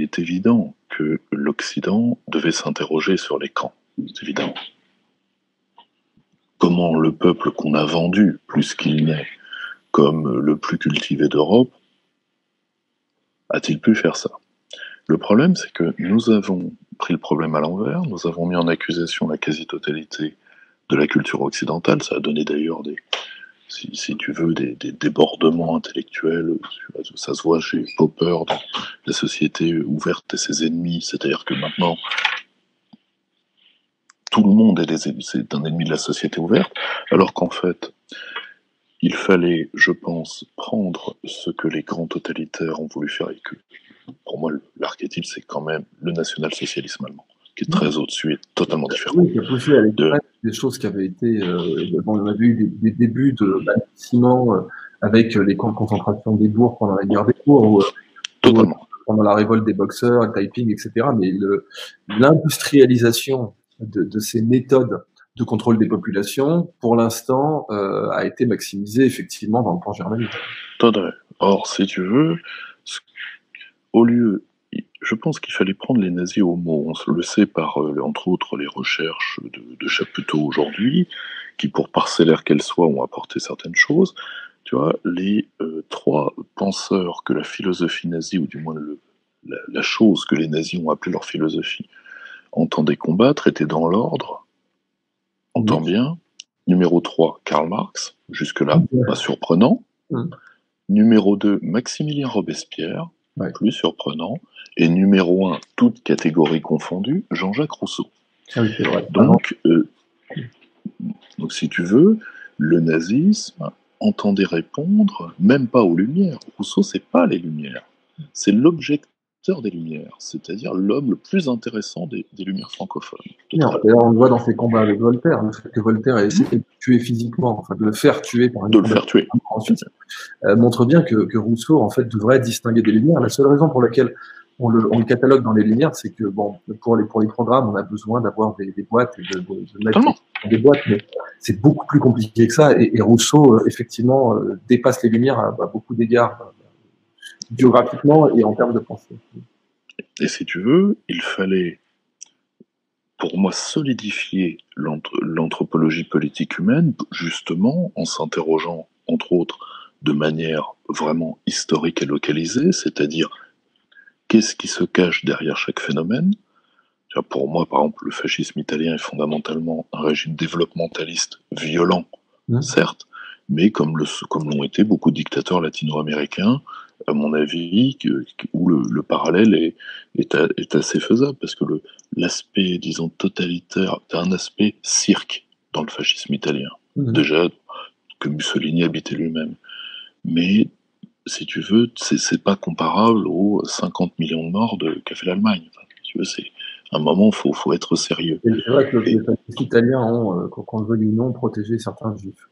est évident que l'Occident devait s'interroger sur les camps. C'est évident. Comment le peuple qu'on a vendu, plus qu'il n'est, comme le plus cultivé d'Europe, a-t-il pu faire ça? Le problème, c'est que nous avons pris le problème à l'envers, nous avons mis en accusation la quasi-totalité de la culture occidentale, ça a donné d'ailleurs si tu veux, des débordements intellectuels. Ça se voit chez Popper, dans la société ouverte et ses ennemis. C'est-à-dire que maintenant, tout le monde c'est un ennemi de la société ouverte, alors qu'en fait, il fallait, je pense, prendre ce que les grands totalitaires ont voulu faire et que, pour moi, l'archétype, c'est quand même le national-socialisme allemand, qui est très au-dessus et totalement différent. Oui, qui a poussé à l'extrême des choses qui avaient été... bon, on avait eu des débuts de bannissement avec les camps de concentration des bourgs pendant la guerre des bourgs, Totalement. pendant la révolte des boxeurs, le typing, etc. Mais l'industrialisation de ces méthodes de contrôle des populations, pour l'instant, a été maximisée effectivement dans le camp germanique. Or, si tu veux, au lieu, je pense qu'il fallait prendre les nazis au mot. On le sait par, entre autres, les recherches de Chaputto aujourd'hui, qui, pour parcellaires qu'elles soient, ont apporté certaines choses. Tu vois, les 3 penseurs que la philosophie nazie, ou du moins la chose que les nazis ont appelée leur philosophie, entendaient combattre, étaient dans l'ordre. Entends bien. Numéro 3, Karl Marx, jusque-là, pas surprenant. Numéro 2, Maximilien Robespierre, plus surprenant. Et numéro 1, toute catégorie confondue, Jean-Jacques Rousseau. Oui, c'est vrai. Donc, si tu veux, le nazisme entendait répondre même pas aux Lumières. Rousseau, c'est pas les Lumières. C'est l'objecteur des Lumières, c'est-à-dire l'homme le plus intéressant des Lumières francophones. D'ailleurs, on le voit dans ses combats avec Voltaire, le fait que Voltaire ait essayé de le tuer physiquement, enfin de le faire tuer par une de le faire tuer. Ensuite, montre bien que Rousseau, en fait, devrait distinguer des Lumières. La seule raison pour laquelle on le catalogue dans les Lumières, c'est que, bon, pour les programmes, on a besoin d'avoir des boîtes et de mettre des boîtes, mais c'est beaucoup plus compliqué que ça. Et Rousseau, effectivement, dépasse les Lumières à beaucoup d'égards, biographiquement et en termes de pensée. Et si tu veux, il fallait, pour moi, solidifier l'anthropologie politique humaine, justement, en s'interrogeant, entre autres, de manière vraiment historique et localisée, c'est-à-dire qu'est-ce qui se cache derrière chaque phénomène. Pour moi, par exemple, le fascisme italien est fondamentalement un régime développementaliste violent, certes, mais comme l'ont été beaucoup de dictateurs latino-américains, à mon avis, où le parallèle est assez faisable, parce que l'aspect, disons, totalitaire, t'as un aspect cirque dans le fascisme italien. Déjà, que Mussolini habitait lui-même. Mais, si tu veux, c'est pas comparable aux 50 millions de morts qu'a fait l'Allemagne. Enfin, si tu veux, c'est à un moment, faut être sérieux. Et c'est vrai que les fascistes italiens ont, qu'on le veuille ou non, protégé certains juifs.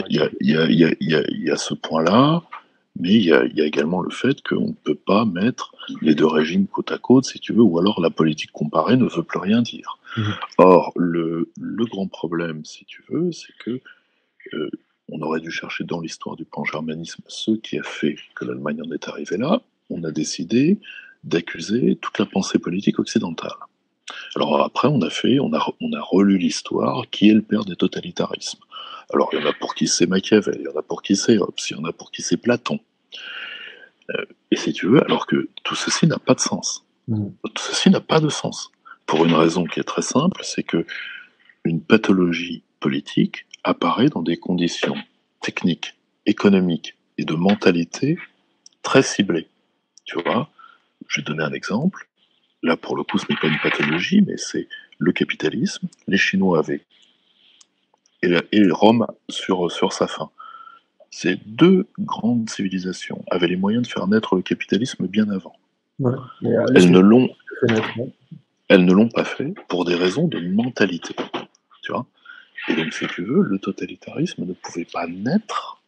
Il y a ce point-là, mais il y a également le fait qu'on ne peut pas mettre les deux régimes côte à côte, si tu veux, ou alors la politique comparée ne veut plus rien dire. Or, le grand problème, si tu veux, c'est que on aurait dû chercher dans l'histoire du pan-germanisme ce qui a fait que l'Allemagne en est arrivée là. On a décidé d'accuser toute la pensée politique occidentale. Alors après, on a relu l'histoire, qui est le père des totalitarismes. Alors il y en a pour qui c'est Machiavel, il y en a pour qui c'est Hobbes, il y en a pour qui c'est Platon. Et si tu veux, alors que tout ceci n'a pas de sens. Tout ceci n'a pas de sens. Pour une raison qui est très simple, c'est que une pathologie politique apparaît dans des conditions techniques, économiques et de mentalité très ciblées. Tu vois, je vais te donner un exemple. Là, pour le coup, ce n'est pas une pathologie, mais c'est le capitalisme. Les Chinois avaient, et Rome sur sa fin. Ces 2 grandes civilisations avaient les moyens de faire naître le capitalisme bien avant. Elles ne l'ont pas fait pour des raisons de mentalité. Tu vois. Et donc, si tu veux, le totalitarisme ne pouvait pas naître,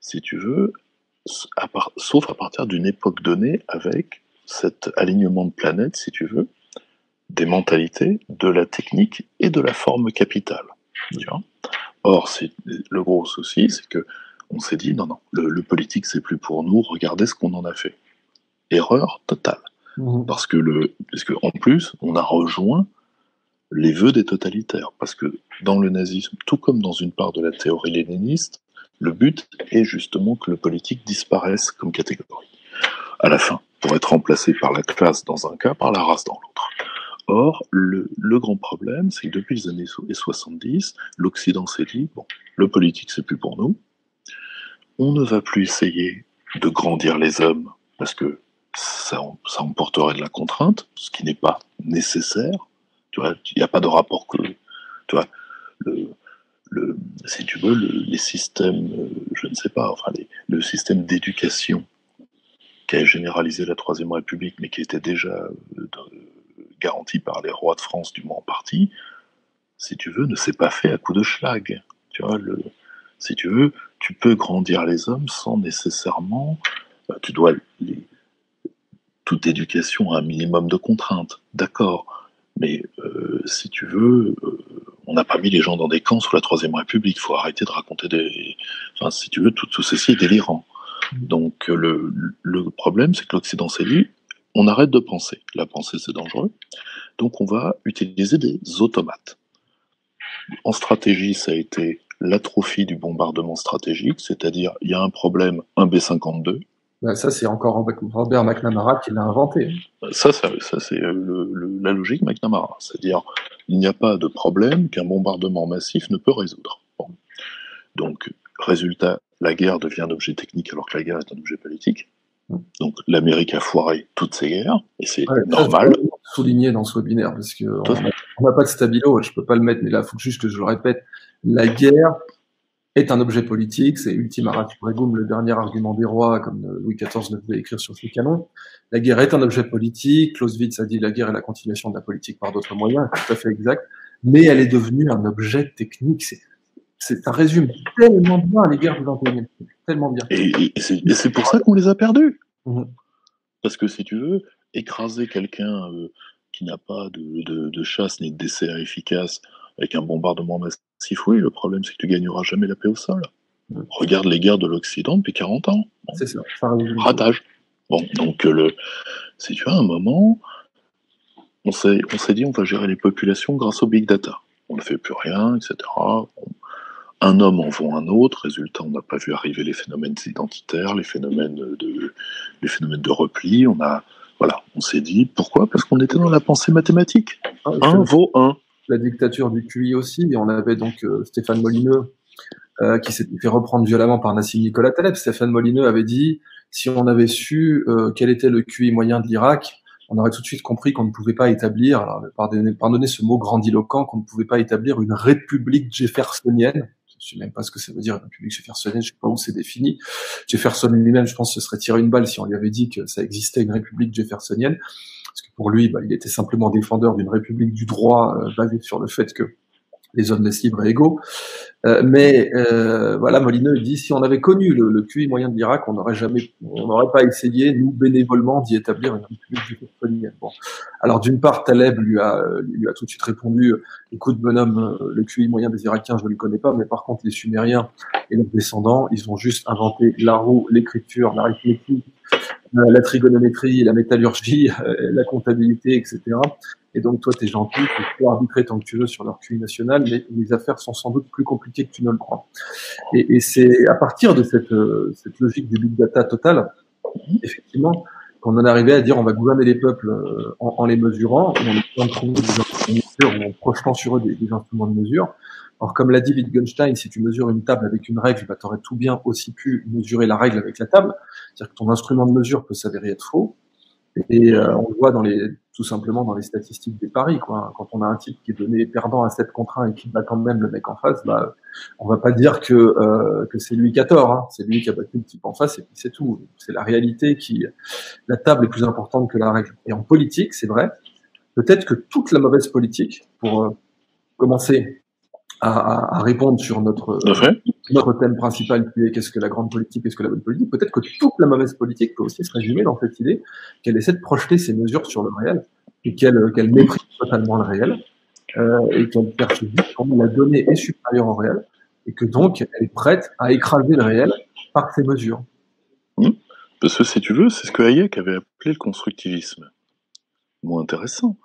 si tu veux, sauf à partir d'une époque donnée, avec cet alignement de planètes, si tu veux, des mentalités, de la technique et de la forme capitale. Tu vois. Or, le gros souci, c'est que on s'est dit non, le politique c'est plus pour nous, regardez ce qu'on en a fait. Erreur totale. Parce que en plus, on a rejoint les vœux des totalitaires. Parce que dans le nazisme, tout comme dans une part de la théorie léniniste, le but est justement que le politique disparaisse comme catégorie. À la fin, pour être remplacé par la classe dans un cas, par la race dans l'autre. Or, le grand problème, c'est que depuis les années 70, l'Occident s'est dit, bon, le politique, c'est plus pour nous. On ne va plus essayer de grandir les hommes, parce que ça emporterait de la contrainte, ce qui n'est pas nécessaire. Tu vois, il n'y a pas de rapport que, tu vois, si tu veux, les systèmes, je ne sais pas, enfin, le système d'éducation qui a généralisé la Troisième République, mais qui était déjà garanti par les rois de France, du moins en partie, si tu veux, ne s'est pas fait à coup de schlag. Tu vois, si tu veux, tu peux grandir les hommes sans nécessairement... tu dois... toute éducation a un minimum de contraintes, d'accord. Mais si tu veux, on n'a pas mis les gens dans des camps sous la Troisième République. Il faut arrêter de raconter des... Enfin, si tu veux, tout ceci est délirant. Donc le problème, c'est que l'Occident s'est dit, on arrête de penser. La pensée, c'est dangereux. Donc on va utiliser des automates. En stratégie, ça a été l'atrophie du bombardement stratégique, c'est-à-dire il y a un problème, un B-52. Ça, c'est encore Robert McNamara qui l'a inventé. Ça c'est la logique McNamara. C'est-à-dire, il n'y a pas de problème qu'un bombardement massif ne peut résoudre. Bon. Donc, résultat, la guerre devient un objet technique alors que la guerre est un objet politique. Donc, l'Amérique a foiré toutes ses guerres, et c'est normal. Souligné dans ce webinaire, parce qu'on n'a pas de stabilo, je peux pas le mettre, mais là, il faut juste que je le répète. La guerre est un objet politique, c'est ultima ratio regum, le dernier argument des rois, comme Louis XIV ne pouvait écrire sur ses canons. La guerre est un objet politique, Clausewitz a dit la guerre est la continuation de la politique par d'autres moyens, tout à fait exact, mais elle est devenue un objet technique. Ça résume tellement bien les guerres du XXIe siècle, tellement bien. Et c'est pour ça qu'on les a perdues. Parce que si tu veux, écraser quelqu'un qui n'a pas de chasse ni de dessert efficace avec un bombardement massif, oui, le problème c'est que tu gagneras jamais la paix au sol. Regarde les guerres de l'Occident depuis 40 ans. Bon. C'est ça. Ratage. Bon, donc si tu as un moment, on s'est dit on va gérer les populations grâce au big data. On ne fait plus rien, etc. Bon. Un homme en vaut un autre, résultat, on n'a pas vu arriver les phénomènes identitaires, les phénomènes de repli. On s'est dit, pourquoi? Parce qu'on était dans la pensée mathématique. Un vaut un. La dictature du QI aussi, et on avait donc Stéphane Molineux, qui s'était fait reprendre violemment par Nassim Nicolas Taleb. Stéphane Molineux avait dit, si on avait su quel était le QI moyen de l'Irak, on aurait tout de suite compris qu'on ne pouvait pas établir, alors, pardonnez ce mot grandiloquent, qu'on ne pouvait pas établir une république jeffersonienne. Je ne sais même pas ce que ça veut dire, une république jeffersonienne, je ne sais pas où c'est défini. Jefferson lui-même, je pense, se serait tiré une balle si on lui avait dit que ça existait une république jeffersonienne. Parce que pour lui, il était simplement défendeur d'une république du droit basée sur le fait que les hommes naissent libres et égaux. Voilà, Molineux dit, si on avait connu le QI moyen de l'Irak, on n'aurait pas essayé, nous, bénévolement, d'y établir une république jeffersonienne. Bon. Alors, d'une part, Taleb lui a tout de suite répondu, écoute, bonhomme, le QI moyen des Irakiens, je ne le connais pas, mais par contre, les Sumériens et leurs descendants, ils ont juste inventé la roue, l'écriture, l'arithmétique, la trigonométrie, la métallurgie, la comptabilité, etc. Et donc, toi, t'es gentil, tu peux arbitrer tant que tu veux sur leur QI national, mais les affaires sont sans doute plus compliquées que tu ne le crois. Et c'est à partir de cette logique du big data total, effectivement, qu'on en est arrivé à dire on va gouverner les peuples en les mesurant, en projetant sur eux des instruments de mesure. Alors, comme l'a dit Wittgenstein, si tu mesures une table avec une règle, tu aurais tout bien aussi pu mesurer la règle avec la table. C'est-à-dire que ton instrument de mesure peut s'avérer être faux. Et on le voit tout simplement dans les statistiques des paris, quoi. Quand on a un type qui est donné perdant à 7 contre 1 et qui bat quand même le mec en face, on va pas dire que c'est lui qui a tort, hein. C'est lui qui a battu le type en face et puis c'est tout. C'est la réalité la table est plus importante que la règle. Et en politique, c'est vrai. Peut-être que toute la mauvaise politique, pour commencer à répondre sur notre thème principal qui est qu'est-ce que la grande politique, qu'est-ce que la bonne politique, peut-être que toute la mauvaise politique peut aussi se résumer dans cette idée qu'elle essaie de projeter ses mesures sur le réel et qu'elle méprise totalement le réel et qu'elle perçoit comme la donnée est supérieure au réel et que donc elle est prête à écraser le réel par ses mesures. Parce que si tu veux, c'est ce que Hayek avait appelé le constructivisme. Moins intéressant.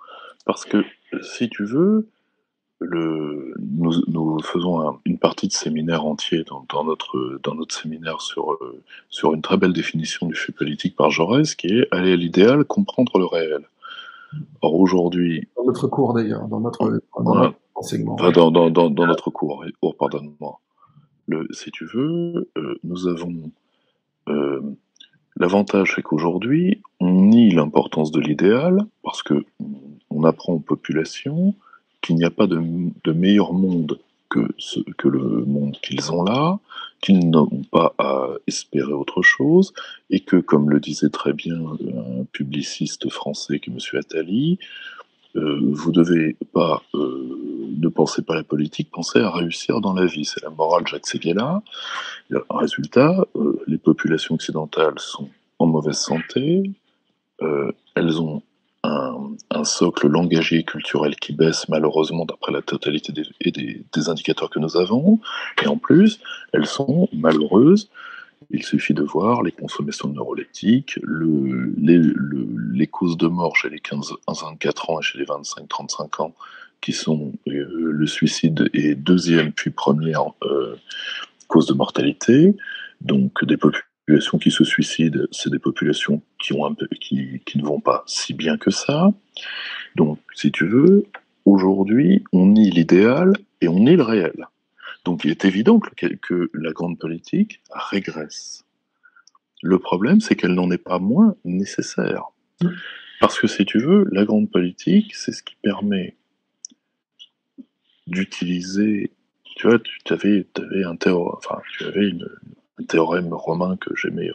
Parce que si tu veux, nous faisons une partie de séminaire entier dans notre séminaire sur une très belle définition du fait politique par Jaurès, qui est aller à l'idéal, comprendre le réel. Or aujourd'hui, Dans notre cours d'ailleurs, dans voilà, notre enseignement. enfin, Ouais. dans notre cours, pardonne-moi. Si tu veux, nous avons l'avantage, c'est qu'aujourd'hui, on nie l'importance de l'idéal parce que on apprend aux populations qu'il n'y a pas de meilleur monde que le monde qu'ils ont là, qu'ils n'ont pas à espérer autre chose, et que, comme le disait très bien un publiciste français qui est M. Attali, vous devez pas ne pensez pas à la politique, pensez à réussir dans la vie. C'est la morale Jacques Séguéla. Résultat, les populations occidentales sont en mauvaise santé, elles ont un socle langagier et culturel qui baisse malheureusement d'après la totalité des indicateurs que nous avons, et en plus, elles sont malheureuses. Il suffit de voir les consommations de neuroleptiques, les causes de mort chez les 15-24 ans et chez les 25-35 ans, qui sont le suicide et deuxième puis première cause de mortalité. Donc des populations qui se suicident, c'est des populations qui ne vont pas si bien que ça. Donc, si tu veux, aujourd'hui, on nie l'idéal et on nie le réel. Donc, il est évident que la grande politique régresse. Le problème, c'est qu'elle n'en est pas moins nécessaire. Parce que, si tu veux, la grande politique, c'est ce qui permet d'utiliser. Tu vois, tu avais un théorème romain que j'aimais,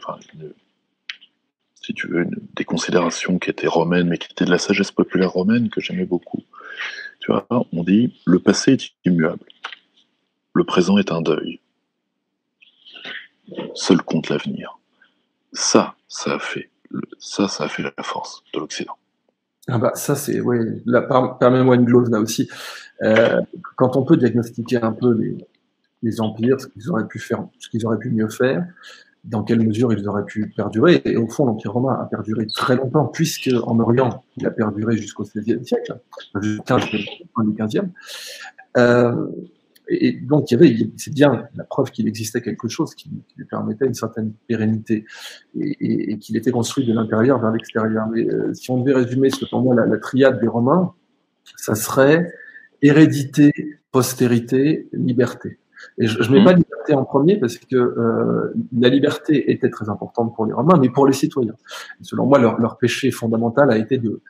si tu veux, des considérations qui étaient romaines, mais qui étaient de la sagesse populaire romaine que j'aimais beaucoup. Tu vois, on dit le passé est immuable, le présent est un deuil, seul compte l'avenir. Ça a fait la force de l'Occident. Ah bah ça c'est ouais. Là, permets-moi une glose là aussi. Quand on peut diagnostiquer un peu les empires, ce qu'ils auraient pu faire, ce qu'ils auraient pu mieux faire, dans quelle mesure ils auraient pu perdurer. Et au fond, l'Empire romain a perduré très longtemps, puisque en Orient, il a perduré jusqu'au XVIe siècle, jusqu'au XVe. Et donc, c'est bien la preuve qu'il existait quelque chose qui lui permettait une certaine pérennité et qu'il était construit de l'intérieur vers l'extérieur. Mais si on devait résumer, pour moi, la triade des Romains, ça serait hérédité, postérité, liberté. Et je mets pas liberté en premier parce que la liberté était très importante pour les Romains, mais pour les citoyens. Et selon moi, leur péché fondamental a été de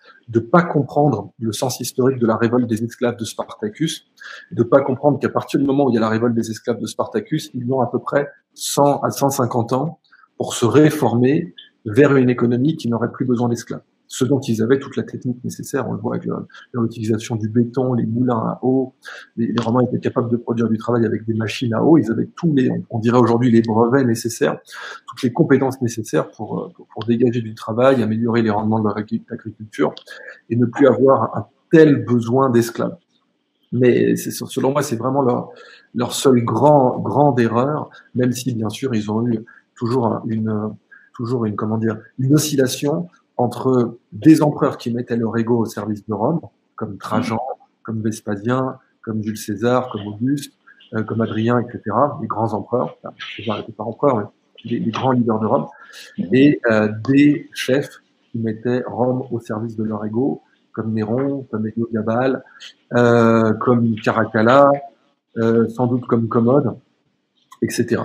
pas comprendre le sens historique de la révolte des esclaves de Spartacus, de pas comprendre qu'à partir du moment où il y a la révolte des esclaves de Spartacus, ils ont à peu près 100 à 150 ans pour se réformer vers une économie qui n'aurait plus besoin d'esclaves. Ce dont ils avaient toute la technique nécessaire, on le voit avec l'utilisation du béton, les moulins à eau. Les Romains étaient capables de produire du travail avec des machines à eau. Ils avaient tous on dirait aujourd'hui, les brevets nécessaires, toutes les compétences nécessaires pour dégager du travail, améliorer les rendements de leur agriculture et ne plus avoir un tel besoin d'esclaves. Mais selon moi, c'est vraiment leur seule grande erreur, même si bien sûr ils ont eu toujours une oscillation entre des empereurs qui mettaient leur ego au service de Rome, comme Trajan, comme Vespasien, comme Jules César, comme Auguste, comme Adrien, etc., les grands empereurs, enfin, César n'était pas empereur, mais les grands leaders de Rome, et des chefs qui mettaient Rome au service de leur ego, comme Néron, comme Héliogabale, comme Caracalla, sans doute comme Commode, etc.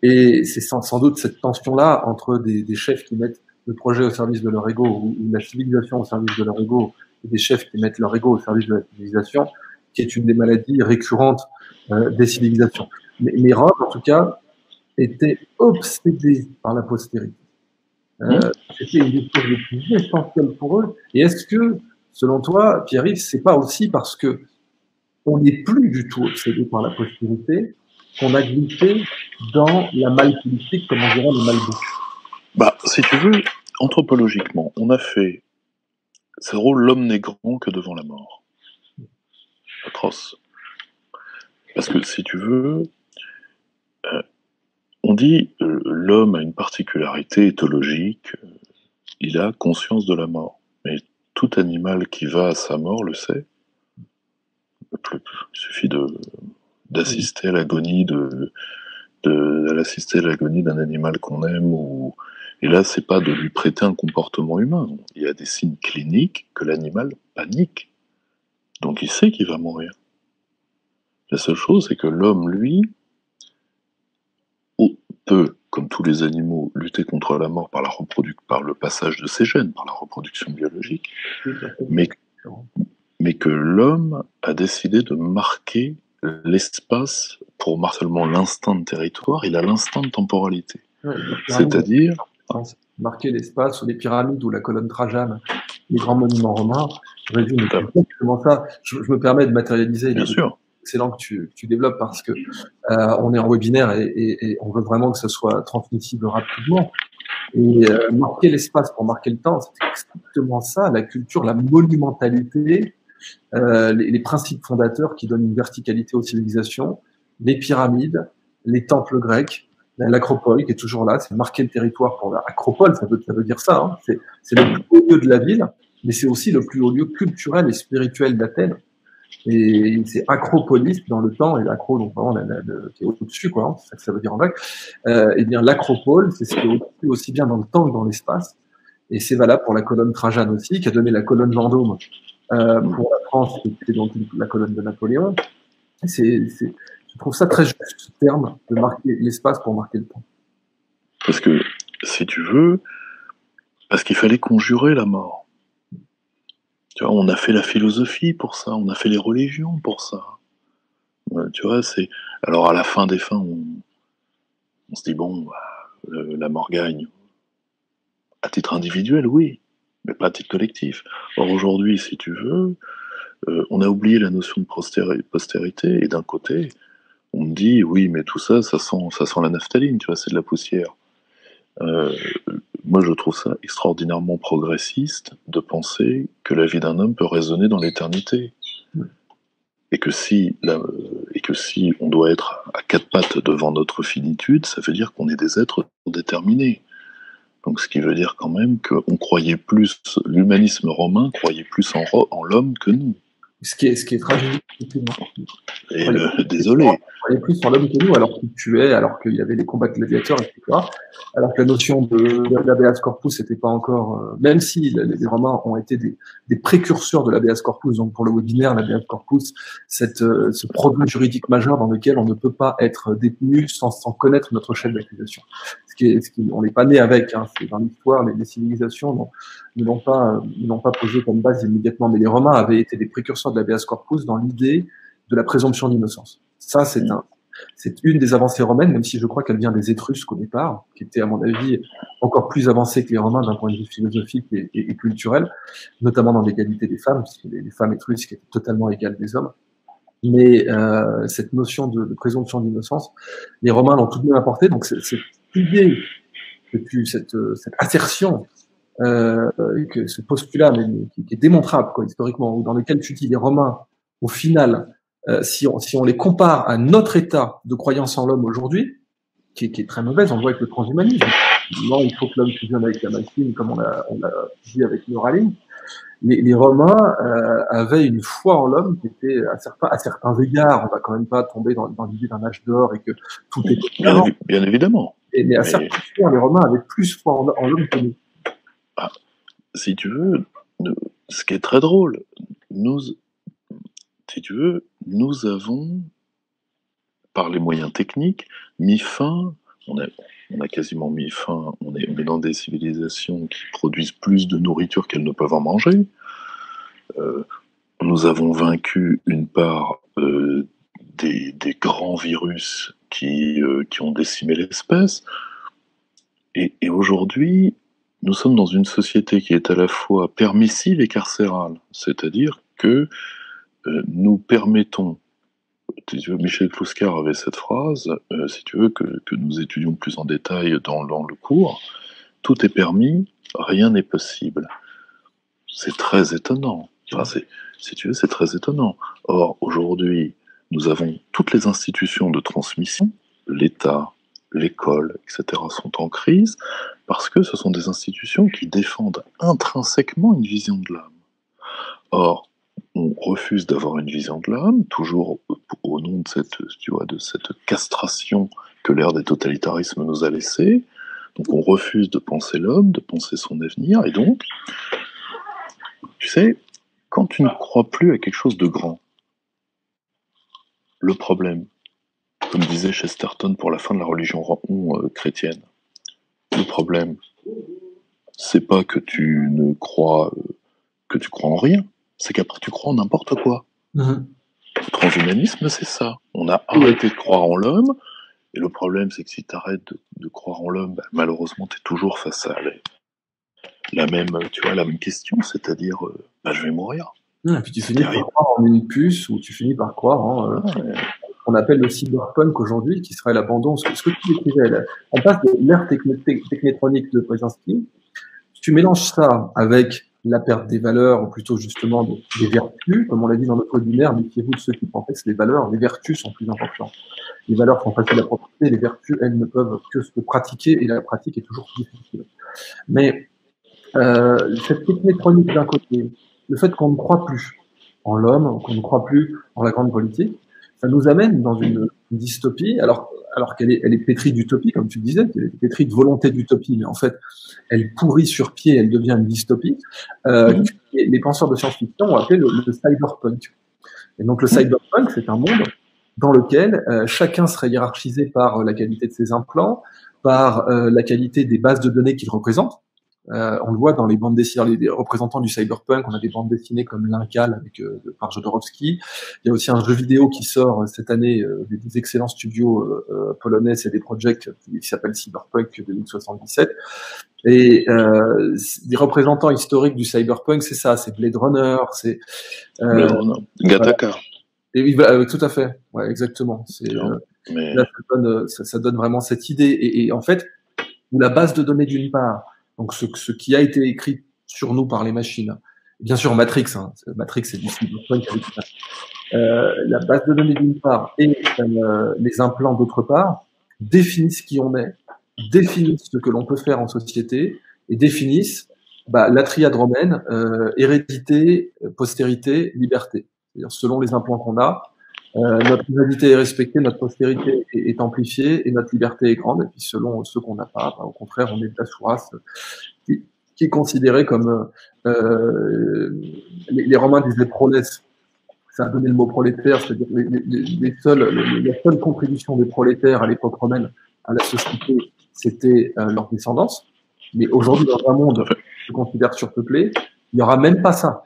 Et c'est sans doute cette tension-là entre des chefs qui mettent le projet au service de leur ego ou la civilisation au service de leur ego et des chefs qui mettent leur ego au service de la civilisation, qui est une des maladies récurrentes des civilisations. Mais Rome, en tout cas, était obsédé par la postérité. C'était une des choses les plus essentielles pour eux. Et est-ce que, selon toi, Pierre-Yves, c'est pas aussi parce que on n'est plus du tout obsédé par la postérité qu'on a glissé dans la malpolitique, comme on dirait le malbouffe? Bah, si tu veux, anthropologiquement, on a fait ce rôle, l'homme n'est grand que devant la mort. Atroce. Parce que si tu veux, on dit l'homme a une particularité éthologique, il a conscience de la mort. Mais tout animal qui va à sa mort le sait. Il suffit d'assister à l'agonie d'assister à l'agonie d'un animal qu'on aime Et là, c'est pas de lui prêter un comportement humain. Il y a des signes cliniques que l'animal panique. Donc il sait qu'il va mourir. La seule chose, c'est que l'homme, lui, peut, comme tous les animaux, lutter contre la mort par le passage de ses gènes, par la reproduction biologique, mais, mais que l'homme a décidé de marquer l'espace pour seulement l'instinct de territoire, il a l'instinct de temporalité. Ouais, c'est-à-dire... marquer l'espace, ou les pyramides, ou la colonne Trajane, les grands monuments romains, résume exactement ça. Je me permets de matérialiser. Bien sûr. Excellent que tu développes, parce que on est en webinaire et on veut vraiment que ce soit transmissible rapidement. Et marquer l'espace pour marquer le temps, c'est exactement ça, la culture, la monumentalité, les principes fondateurs qui donnent une verticalité aux civilisations, les pyramides, les temples grecs, l'acropole qui est toujours là, c'est marquer le territoire pour l'acropole, ça veut dire ça, hein. C'est le plus haut lieu de la ville, mais c'est aussi le plus haut lieu culturel et spirituel d'Athènes. Et c'est acropolis dans le temps, et l'acro, donc vraiment qui est au-dessus, quoi, hein, c'est ça que ça veut dire en grec. Et bien l'acropole, c'est ce qui est au-dessus aussi bien dans le temps que dans l'espace. Et c'est valable pour la colonne Trajane aussi, qui a donné la colonne Vendôme pour la France, qui était donc la colonne de Napoléon. Je trouve ça très juste, ce terme de marquer l'espace pour marquer le temps. Parce que, si tu veux, parce qu'il fallait conjurer la mort. Tu vois, on a fait la philosophie pour ça, on a fait les religions pour ça. Tu vois, c'est... Alors, à la fin des fins, on se dit, bon, la mort gagne. À titre individuel, oui, mais pas à titre collectif. Or, aujourd'hui, si tu veux, on a oublié la notion de postérité, et d'un côté, on me dit, oui, mais tout ça, ça sent la naphtaline, tu vois, c'est de la poussière. Moi, je trouve ça extraordinairement progressiste de penser que la vie d'un homme peut résonner dans l'éternité. Et que si on doit être à quatre pattes devant notre finitude, ça veut dire qu'on est des êtres déterminés. Donc, ce qui veut dire quand même qu'on croyait plus, l'humanisme romain croyait plus en l'homme que nous. Ce qui est tragique, et désolé. On croyait plus en l'homme que nous, alors qu'il tuait, alors qu'il y avait les combats de gladiateurs, etc. Alors que la notion de l'habeas corpus n'était pas encore, même si les Romains ont été des précurseurs de l'habeas corpus, donc pour le webinaire, l'habeas corpus, ce produit juridique majeur dans lequel on ne peut pas être détenu sans connaître notre chef d'accusation. On n'est pas né avec, hein, c'est dans l'histoire, les civilisations ne l'ont pas posé comme base immédiatement, mais les Romains avaient été des précurseurs de l'habeas corpus dans l'idée de la présomption d'innocence. Ça, c'est une des avancées romaines, même si je crois qu'elle vient des Étrusques au départ, qui étaient, à mon avis, encore plus avancées que les Romains d'un point de vue philosophique et culturel, notamment dans l'égalité des femmes, puisque les femmes étrusques étaient totalement égales des hommes. Mais cette notion de présomption d'innocence, les Romains l'ont tout de même apporté, donc cette idée, cette assertion, que ce postulat, mais qui est démontrable, quoi, historiquement, dans lequel tu dis les Romains, au final, si on les compare à notre état de croyance en l'homme aujourd'hui, qui est très mauvaise, on le voit avec le transhumanisme. Non, il faut que l'homme fusionne avec la machine, comme on l'a dit avec Neuralink. Les Romains avaient une foi en l'homme qui était, à certains égards, on va quand même pas tomber dans l'idée d'un âge d'or et que tout est bien évidemment. Mais à certains égards, les Romains avaient plus foi en l'homme que nous. Ah, si tu veux, ce qui est très drôle, si tu veux, nous avons, par les moyens techniques, mis fin, on a quasiment mis fin, on est dans des civilisations qui produisent plus de nourriture qu'elles ne peuvent en manger. Nous avons vaincu une part des grands virus qui ont décimé l'espèce. Et aujourd'hui, nous sommes dans une société qui est à la fois permissive et carcérale. C'est-à-dire que nous permettons, Michel Clouscar avait cette phrase, si tu veux, que nous étudions plus en détail dans le cours, tout est permis, rien n'est possible. C'est très étonnant. Enfin, si tu veux, c'est très étonnant. Or, aujourd'hui, nous avons toutes les institutions de transmission, l'État, l'école, etc., sont en crise, parce que ce sont des institutions qui défendent intrinsèquement une vision de l'âme. Or, on refuse d'avoir une vision de l'âme, toujours au nom de cette castration que l'ère des totalitarismes nous a laissée. Donc on refuse de penser l'homme, de penser son avenir, et donc, tu sais, quand tu ne crois plus à quelque chose de grand, le problème, comme disait Chesterton pour la fin de la religion chrétienne, le problème, c'est pas que tu ne crois que tu crois en rien, c'est qu'après tu crois en n'importe quoi. Le transhumanisme, c'est ça. On a arrêté de croire en l'homme, et le problème, c'est que si tu arrêtes de croire en l'homme, malheureusement, tu es toujours face à la même question, c'est-à-dire, je vais mourir. Et puis tu finis par croire en une puce, ou tu finis par croire en qu'on appelle le cyberpunk aujourd'hui, qui serait l'abandon. Ce que tu décrivais, on passe de l'ère technétronique de Brzezinski. Tu mélanges ça avec la perte des valeurs, ou plutôt justement des vertus, comme on l'a dit dans notre binaire, méfiez-vous de ceux qui pensent que les valeurs, les vertus sont plus importantes. Les valeurs sont faciles à pratiquer, les vertus, elles ne peuvent que se pratiquer, et la pratique est toujours plus difficile. Mais cette technétronique d'un côté, le fait qu'on ne croit plus en l'homme, qu'on ne croit plus en la grande politique, ça nous amène dans une dystopie, alors qu'elle est pétrie d'utopie, comme tu le disais, elle est pétrie de volonté d'utopie, mais en fait, elle pourrit sur pied, elle devient une dystopie. Les penseurs de science-fiction ont appelé le cyberpunk. Et donc le cyberpunk, c'est un monde dans lequel chacun serait hiérarchisé par la qualité de ses implants, par la qualité des bases de données qu'il représente. On le voit dans les bandes dessinées, les représentants du cyberpunk. On a des bandes dessinées comme L'Incal par Jodorowsky. Il y a aussi un jeu vidéo qui sort cette année des excellents studios polonais, c'est des projets qui s'appelle Cyberpunk 2077. Et des représentants historiques du cyberpunk, c'est ça, c'est Blade Runner, c'est Gattaca. Voilà. Et tout à fait, ouais, exactement. Là, ça donne vraiment cette idée. Et en fait, où la base de données d'une part, donc ce qui a été écrit sur nous par les machines, bien sûr Matrix, Matrix c'est du cyberpunk avec ça. La base de données d'une part et les implants d'autre part définissent qui on est, définissent ce que l'on peut faire en société et définissent la triade romaine, hérédité, postérité, liberté. C'est-à-dire selon les implants qu'on a, notre hérédité est respectée, notre postérité est amplifiée et notre liberté est grande. Et puis selon ceux qu'on n'a pas, au contraire, on est de la sous-race qui est considérée comme les Romains disaient prolès. Ça a donné le mot prolétaire, c'est-à-dire la seule contribution des prolétaires à l'époque romaine à la société, c'était leur descendance. Mais aujourd'hui, dans un monde qui se considère surpeuplé, il n'y aura même pas ça.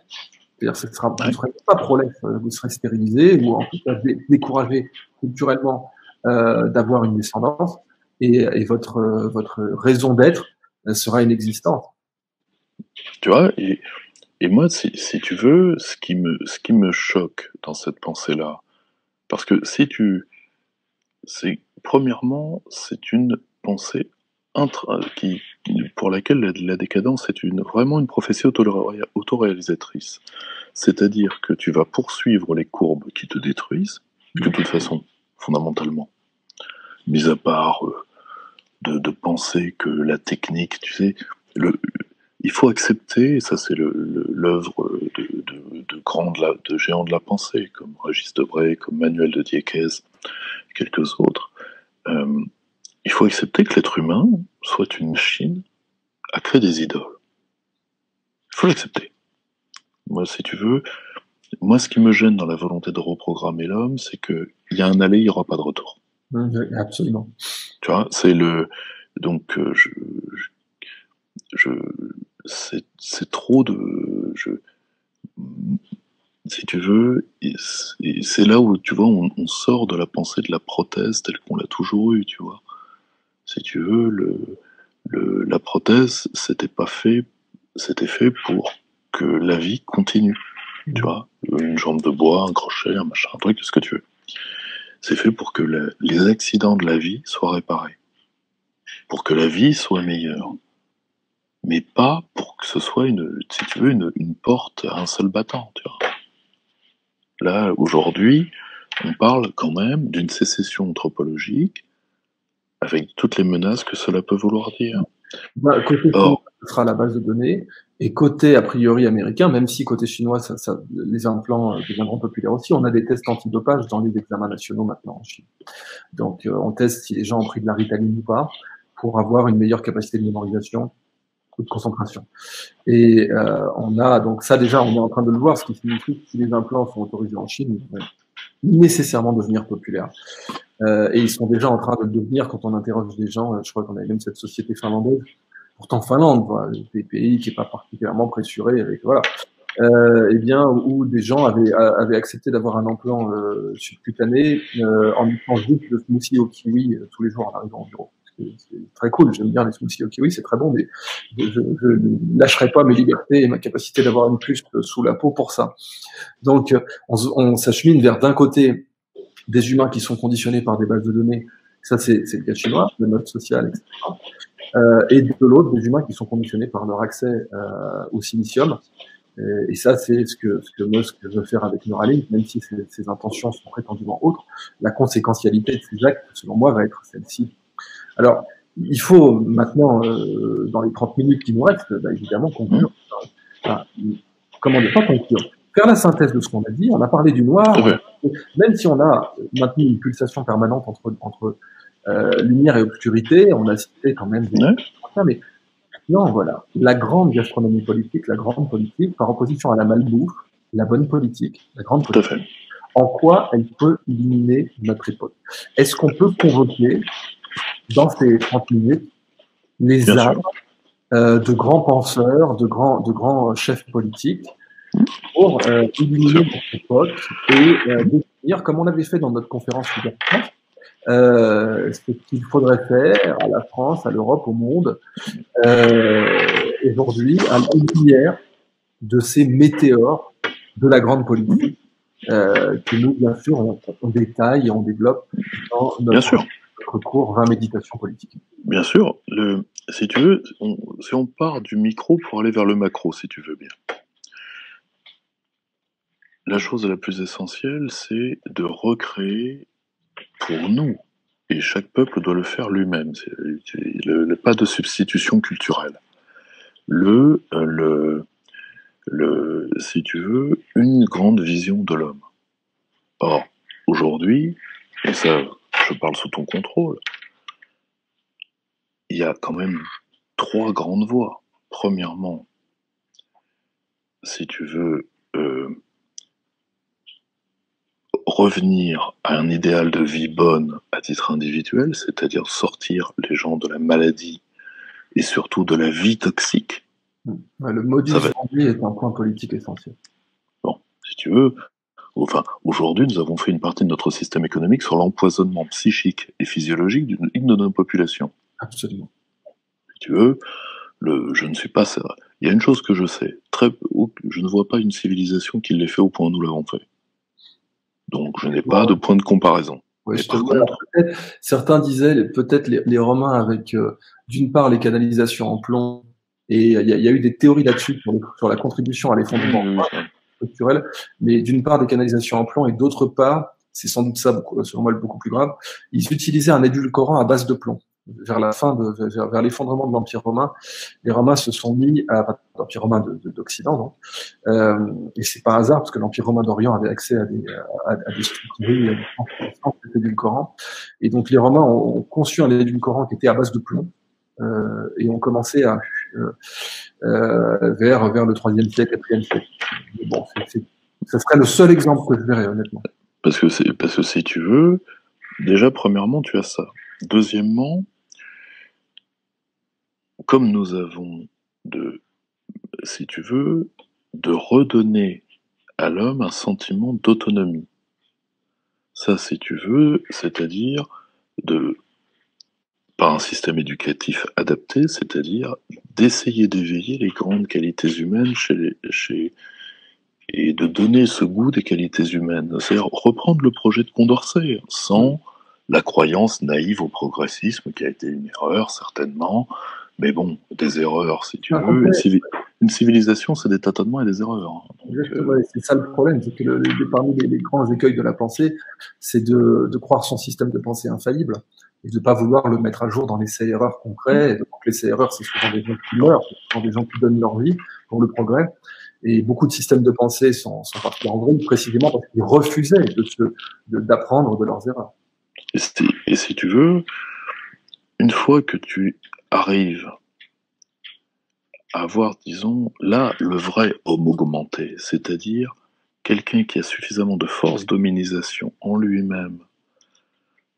C'est-à-dire que vous ne serez pas prolète, vous serez stérilisé ou en tout cas découragé culturellement d'avoir une descendance et votre raison d'être sera inexistante. Tu vois, et moi, si tu veux, ce qui me choque dans cette pensée-là, parce que premièrement, c'est une pensée pour laquelle la décadence est vraiment une prophétie autoréalisatrice. C'est-à-dire que tu vas poursuivre les courbes qui te détruisent, que de toute façon, fondamentalement, mis à part de penser que la technique, tu sais, il faut accepter, et ça c'est l'œuvre de géants de la pensée, comme Régis Debray, comme Manuel de Diekez, et quelques autres. Il faut accepter que l'être humain soit une machine à créer des idoles. Il faut l'accepter. Moi, si tu veux, ce qui me gêne dans la volonté de reprogrammer l'homme, c'est qu'il y a un aller, il n'y aura pas de retour. Absolument. Tu vois, c'est donc c'est trop de si tu veux, et c'est là où tu vois on sort de la pensée de la prothèse telle qu'on l'a toujours eue, tu vois. Si tu veux, la prothèse c'était fait pour que la vie continue, tu vois. Une jambe de bois, un crochet, un machin, un truc, ce que tu veux. C'est fait pour que les accidents de la vie soient réparés, pour que la vie soit meilleure, mais pas pour que ce soit si tu veux, une porte à un seul battant, tu vois. Là, aujourd'hui, on parle quand même d'une sécession anthropologique avec toutes les menaces que cela peut vouloir dire. Côté chinois, ce sera la base de données, et côté a priori américain, même si côté chinois, les implants deviendront populaires aussi, on a des tests antidopage dans les examens nationaux maintenant en Chine. Donc on teste si les gens ont pris de la Ritaline ou pas, pour avoir une meilleure capacité de mémorisation ou de concentration. Et on a donc ça déjà, on est en train de le voir, ce qui signifie que si les implants sont autorisés en Chine, ils vont nécessairement devenir populaires. Et ils sont déjà en train de le devenir quand on interroge des gens. Je crois qu'on avait même cette société finlandaise. Pourtant, Finlande, voilà, des pays qui n'est pas particulièrement pressuré avec voilà. Eh bien, où des gens avaient accepté d'avoir un implant subcutané en mettant juste le smoothie au kiwi tous les jours en arrivant au bureau. C'est très cool, j'aime bien les smoothies au kiwi, c'est très bon, mais je ne lâcherai pas mes libertés et ma capacité d'avoir une puce sous la peau pour ça. Donc, on s'achemine vers d'un côté des humains qui sont conditionnés par des bases de données, ça c'est le cas chinois, le mode social, etc. Et de l'autre, des humains qui sont conditionnés par leur accès au silicium. Et ça, c'est ce que Musk veut faire avec Neuralink, même si ses intentions sont prétendument autres. La conséquentialité de ces actes, selon moi, va être celle-ci. Alors, il faut maintenant, dans les 30 minutes qui nous restent, évidemment, conclure. Comment dire, pas conclure. Faire la synthèse de ce qu'on a dit. On a parlé du noir. Même si on a maintenu une pulsation permanente entre lumière et obscurité, on a cité quand même des... Mais non, voilà. La grande gastronomie politique, la grande politique, par opposition à la malbouffe, la bonne politique, la grande politique, en quoi elle peut illuminer notre époque? Est-ce qu'on peut convoquer, dans ces 30 minutes, les âmes de grands penseurs, de grands chefs politiques, pour illuminer notre époque et définir, comme on l'avait fait dans notre conférence ce qu'il faudrait faire à la France, à l'Europe, au monde, aujourd'hui, à la lumière de ces météores de la grande politique, que nous, bien sûr, on détaille et on développe dans notre cours 20 méditations politiques. Bien sûr. Si tu veux, si on part du micro pour aller vers le macro, si tu veux bien. La chose la plus essentielle, c'est de recréer pour nous, et chaque peuple doit le faire lui-même, pas de substitution culturelle. Si tu veux, une grande vision de l'homme. Or, aujourd'hui, et ça, je parle sous ton contrôle, il y a quand même 3 grandes voies. Premièrement, si tu veux, revenir à un idéal de vie bonne à titre individuel, c'est-à-dire sortir les gens de la maladie et surtout de la vie toxique. Le modus vivendi est un point politique essentiel. Bon, si tu veux, enfin, aujourd'hui, nous avons fait une partie de notre système économique sur l'empoisonnement psychique et physiologique d'une ligne de notre population. Absolument. Si tu veux, je ne suis pas... Il y a une chose que je sais, je ne vois pas une civilisation qui l'ait fait au point où nous l'avons fait. Donc, je n'ai pas de point de comparaison. Ouais, par contre, certains disaient peut-être les Romains avec, d'une part, les canalisations en plomb, et il y a eu des théories là-dessus sur la contribution à l'effondrement structurel, mais d'une part, des canalisations en plomb, et d'autre part, c'est sans doute ça, selon moi, le beaucoup plus grave, ils utilisaient un édulcorant à base de plomb. Vers l'effondrement de l'Empire romain, les Romains se sont mis l'Empire romain d'Occident, et c'est par hasard parce que l'Empire romain d'Orient avait accès à des structures édulcorants, et donc les Romains ont conçu un édulcorant qui était à base de plomb, et ont commencé à vers le 3e siècle, 4e siècle. Mais bon, ça serait le seul exemple que je verrais, honnêtement. Parce que si tu veux, déjà premièrement tu as ça. Deuxièmement, comme nous avons si tu veux, de redonner à l'homme un sentiment d'autonomie. Ça, si tu veux, c'est-à-dire par un système éducatif adapté, c'est-à-dire d'essayer d'éveiller les grandes qualités humaines et de donner ce goût des qualités humaines. C'est-à-dire reprendre le projet de Condorcet, sans la croyance naïve au progressisme, qui a été une erreur, certainement, mais bon, des erreurs, si tu veux. Une civilisation, c'est des tâtonnements et des erreurs. Donc, exactement, c'est ça le problème, c'est que parmi les grands écueils de la pensée, c'est de croire son système de pensée infaillible, et de ne pas vouloir le mettre à jour dans l'essai-erreur concret. Et donc l'essai-erreur, c'est souvent des gens qui meurent, c'est souvent des gens qui donnent leur vie pour le progrès. Et beaucoup de systèmes de pensée sont partis en vrille précisément parce qu'ils refusaient d'apprendre de leurs erreurs. Et si tu veux, une fois que tu arrives à avoir, disons, là, le vrai homme augmenté, c'est-à-dire quelqu'un qui a suffisamment de force d'hominisation en lui-même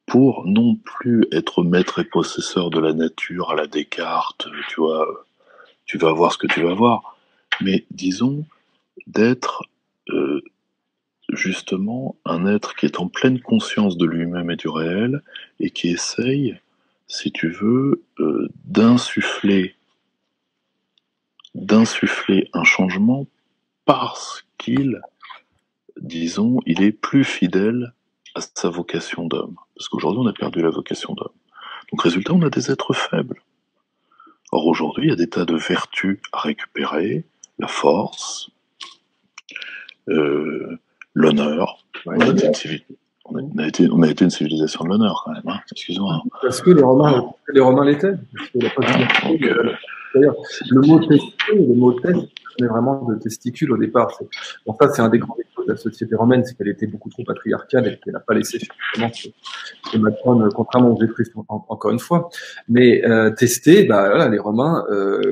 pour non plus être maître et possesseur de la nature à la Descartes, tu vois, tu vas voir ce que tu vas voir, mais disons d'être justement un être qui est en pleine conscience de lui-même et du réel et qui essaye, si tu veux, d'insuffler un changement parce qu'il, disons, il est plus fidèle à sa vocation d'homme. Parce qu'aujourd'hui, on a perdu la vocation d'homme. Donc, résultat, on a des êtres faibles. Or, aujourd'hui, il y a des tas de vertus à récupérer, la force, l'honneur. Ouais, On a été une civilisation de l'honneur, quand même, hein. Excuse-moi. parce que les Romains l'étaient. Parce que la D'ailleurs, le mot test venait vraiment de testicule au départ. Bon, ça, c'est un des grands défauts de la société romaine, c'est qu'elle était beaucoup trop patriarcale et qu'elle n'a pas laissé justement ce Macron, contrairement aux Étrusques, encore une fois. Mais tester, bah voilà, les Romains,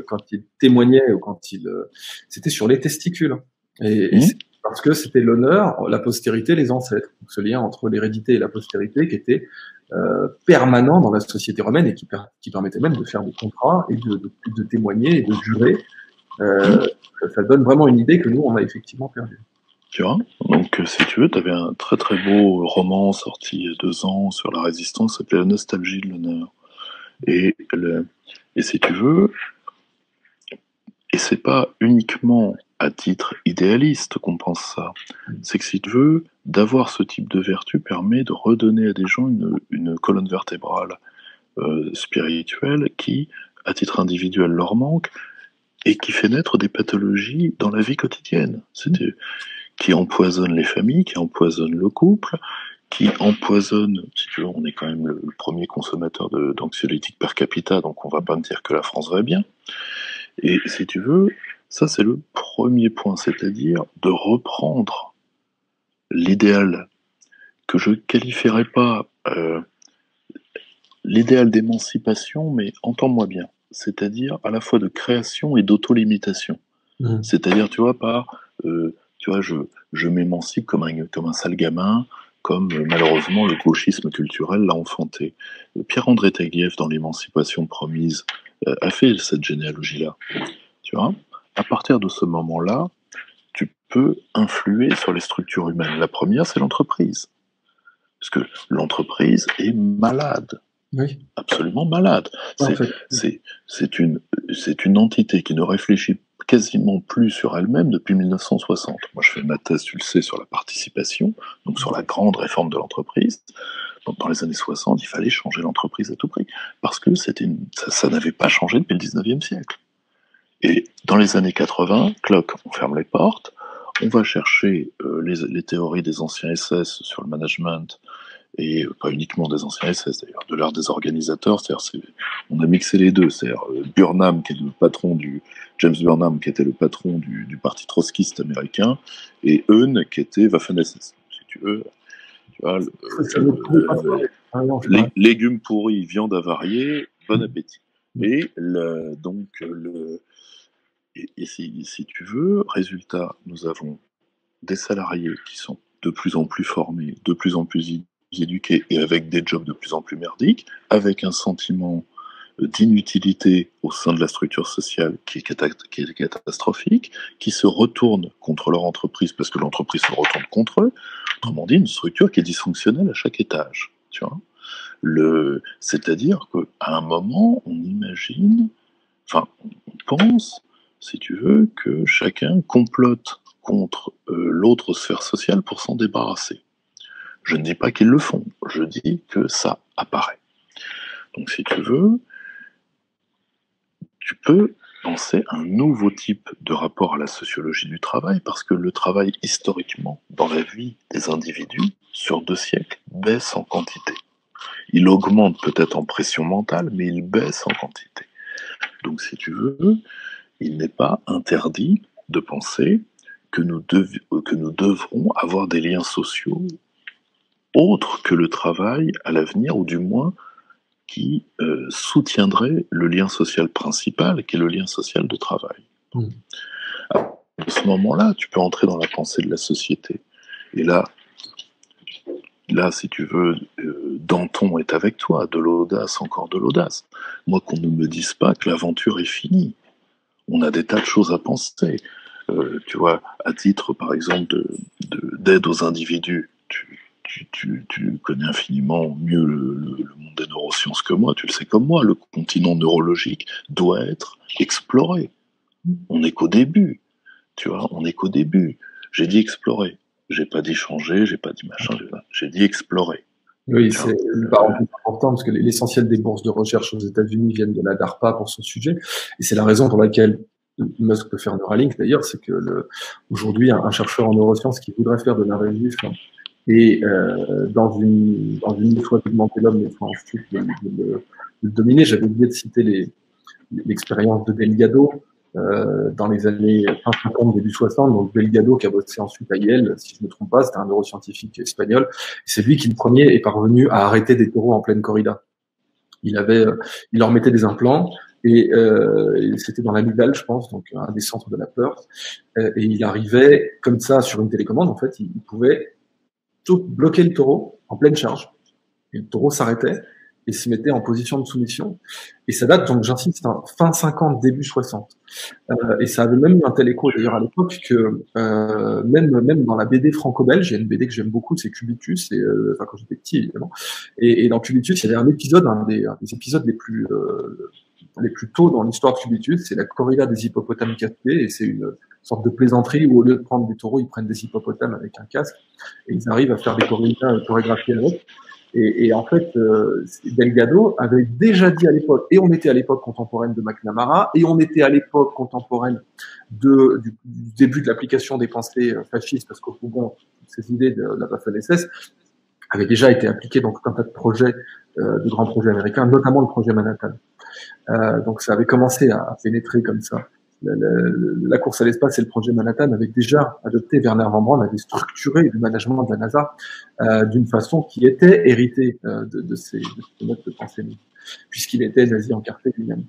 quand ils témoignaient ou quand ils, c'était sur les testicules. Et c'est parce que c'était l'honneur, la postérité, les ancêtres. Donc, ce lien entre l'hérédité et la postérité qui était permanent dans la société romaine et qui permettait même de faire des contrats et de témoigner et de jurer. Ça donne vraiment une idée que nous, on a effectivement perdu. Tu vois, donc si tu veux, tu avais un très très beau roman sorti il y a 2 ans sur la résistance, ça s'appelait La nostalgie de l'honneur. Et si tu veux, et c'est pas uniquement à titre idéaliste qu'on pense ça, c'est que si tu veux, d'avoir ce type de vertu permet de redonner à des gens une colonne vertébrale spirituelle qui, à titre individuel, leur manque et qui fait naître des pathologies dans la vie quotidienne. Qui empoisonne les familles, qui empoisonne le couple, qui empoisonne, si tu veux, on est quand même le premier consommateur d'anxiolytiques per capita, donc on va pas me dire que la France va bien. Et si tu veux, ça c'est le premier point, c'est-à-dire de reprendre l'idéal que je qualifierais pas l'idéal d'émancipation, mais entends-moi bien, c'est-à-dire à la fois de création et d'auto-limitation. C'est-à-dire, tu vois, tu vois, je m'émancipe comme un sale gamin, comme malheureusement le gauchisme culturel l'a enfanté. Pierre-André Taguieff, dans l'Émancipation promise, a fait cette généalogie-là. Tu vois, à partir de ce moment-là, tu peux influer sur les structures humaines. La première, c'est l'entreprise. Parce que l'entreprise est malade. Oui. Absolument malade. C'est une entité qui ne réfléchit quasiment plus sur elle-même depuis 1960. Moi, je fais ma thèse, tu le sais, sur la participation, donc sur la grande réforme de l'entreprise. Donc, dans les années 60, il fallait changer l'entreprise à tout prix, parce que ça n'avait pas changé depuis le 19e siècle. Et dans les années 80, cloc, on ferme les portes, on va chercher les théories des anciens SS sur le management, et pas uniquement des anciens SS d'ailleurs, de l'art des organisateurs, on a mixé les deux, c'est-à-dire Burnham qui est le patron James Burnham qui était le patron du parti trotskiste américain, et Eun qui était Waffen-SS, si tu veux. Tu vois, légumes pourris, viande avariée, bon appétit. Et si tu veux, résultat, nous avons des salariés qui sont de plus en plus formés, de plus en plus éduqués et avec des jobs de plus en plus merdiques, avec un sentiment d'inutilité au sein de la structure sociale qui est catastrophique, qui se retournent contre leur entreprise parce que l'entreprise se retourne contre eux. Autrement dit, une structure qui est dysfonctionnelle à chaque étage. Tu vois, c'est-à-dire qu'à un moment, on imagine, on pense, si tu veux, que chacun complote contre l'autre sphère sociale pour s'en débarrasser. Je ne dis pas qu'ils le font, je dis que ça apparaît. Donc si tu veux, tu peux penser un nouveau type de rapport à la sociologie du travail, parce que le travail, historiquement, dans la vie des individus, sur 2 siècles, baisse en quantité. Il augmente peut-être en pression mentale, mais il baisse en quantité. Donc si tu veux, il n'est pas interdit de penser que nous devrons avoir des liens sociaux autres que le travail à l'avenir, ou du moins qui soutiendrait le lien social principal, qui est le lien social de travail. À ce moment-là, tu peux entrer dans la pensée de la société. Et là, si tu veux, Danton est avec toi, de l'audace, encore de l'audace. Moi, qu'on ne me dise pas que l'aventure est finie. On a des tas de choses à penser. Tu vois, à titre, par exemple, d'aide aux individus, tu connais infiniment mieux le monde des neurosciences que moi, tu le sais comme moi, le continent neurologique doit être exploré. On n'est qu'au début, tu vois, on n'est qu'au début. J'ai dit explorer, j'ai pas dit changer, j'ai pas dit machin, j'ai dit explorer. Oui, c'est une parenthèse importante parce que l'essentiel des bourses de recherche aux États-Unis viennent de la DARPA pour ce sujet, et c'est la raison pour laquelle Musk peut faire Neuralink d'ailleurs, c'est que aujourd'hui un chercheur en neurosciences qui voudrait faire de l'invasif et dans une fois augmenter l'homme, mais ensuite de le dominer. J'avais oublié de citer l'expérience de Delgado dans les années fin 50, début 60. Donc Delgado qui a bossé ensuite à Yale, si je ne me trompe pas, c'était un neuroscientifique espagnol. C'est lui qui le premier est parvenu à arrêter des taureaux en pleine corrida. Il leur mettait des implants et c'était dans l'amygdale, je pense, donc un des centres de la peur. Et il arrivait comme ça sur une télécommande. En fait, il pouvait tout bloquer le taureau en pleine charge. Et le taureau s'arrêtait et se mettait en position de soumission. Et ça date, donc j'insiste, fin 50, début 60. Et ça avait même eu un tel écho d'ailleurs à l'époque que même dans la BD franco-belge, il y a une BD que j'aime beaucoup, c'est Cubitus, et enfin quand j'étais petit évidemment. Et dans Cubitus, il y avait un épisode, un des épisodes les plus tôt dans l'histoire de Cubitus, c'est la corrida des hippopotames casqués, et c'est une sorte de plaisanterie où au lieu de prendre des taureaux, ils prennent des hippopotames avec un casque, et ils arrivent à faire des corridas chorégraphiées avec. Et en fait, Delgado avait déjà dit à l'époque, et on était à l'époque contemporaine de McNamara, et on était à l'époque contemporaine du début de l'application des pensées fascistes, parce qu'au fond, ces idées de la Waffen-SS avaient déjà été appliquées dans tout un tas de projets, de grands projets américains, notamment le projet Manhattan. Donc ça avait commencé à pénétrer comme ça. La course à l'espace et le projet Manhattan avaient déjà adopté, Werner von Braun avait structuré le management de la NASA d'une façon qui était héritée de ces modes de pensée, puisqu'il était nazi encarté lui-même.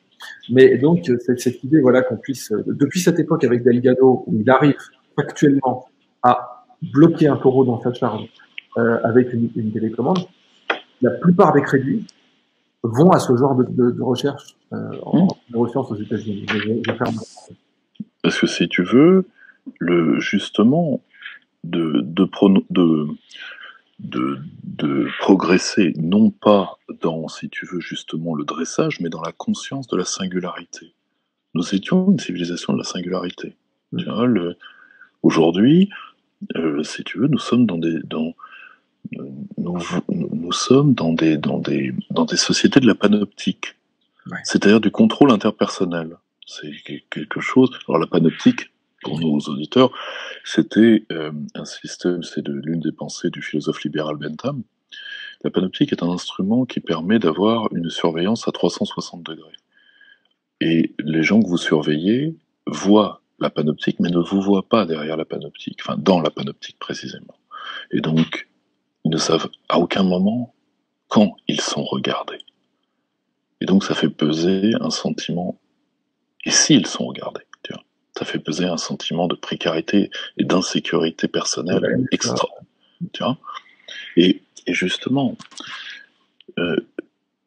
Mais donc cette idée, voilà, qu'on puisse, depuis cette époque avec Delgado, où il arrive factuellement à bloquer un taureau dans sa charge avec une télécommande, la plupart des crédits vont à ce genre de recherche en neurosciences aux États-Unis. Parce que si tu veux, justement, de progresser, non pas dans, si tu veux, justement le dressage, mais dans la conscience de la singularité. Nous étions une civilisation de la singularité. Aujourd'hui, si tu veux, nous sommes nous sommes dans des sociétés de la panoptique, c'est-à-dire du contrôle interpersonnel. C'est quelque chose. Alors la panoptique, pour nos auditeurs, c'était un système, c'est l'une des pensées du philosophe libéral Bentham. La panoptique est un instrument qui permet d'avoir une surveillance à 360 degrés. Et les gens que vous surveillez voient la panoptique, mais ne vous voient pas derrière la panoptique, enfin dans la panoptique précisément. Et donc, ils ne savent à aucun moment quand ils sont regardés. Et donc ça fait peser un sentiment, et s'ils sont regardés, tu vois, ça fait peser un sentiment de précarité et d'insécurité personnelle extra. Tu vois, et justement,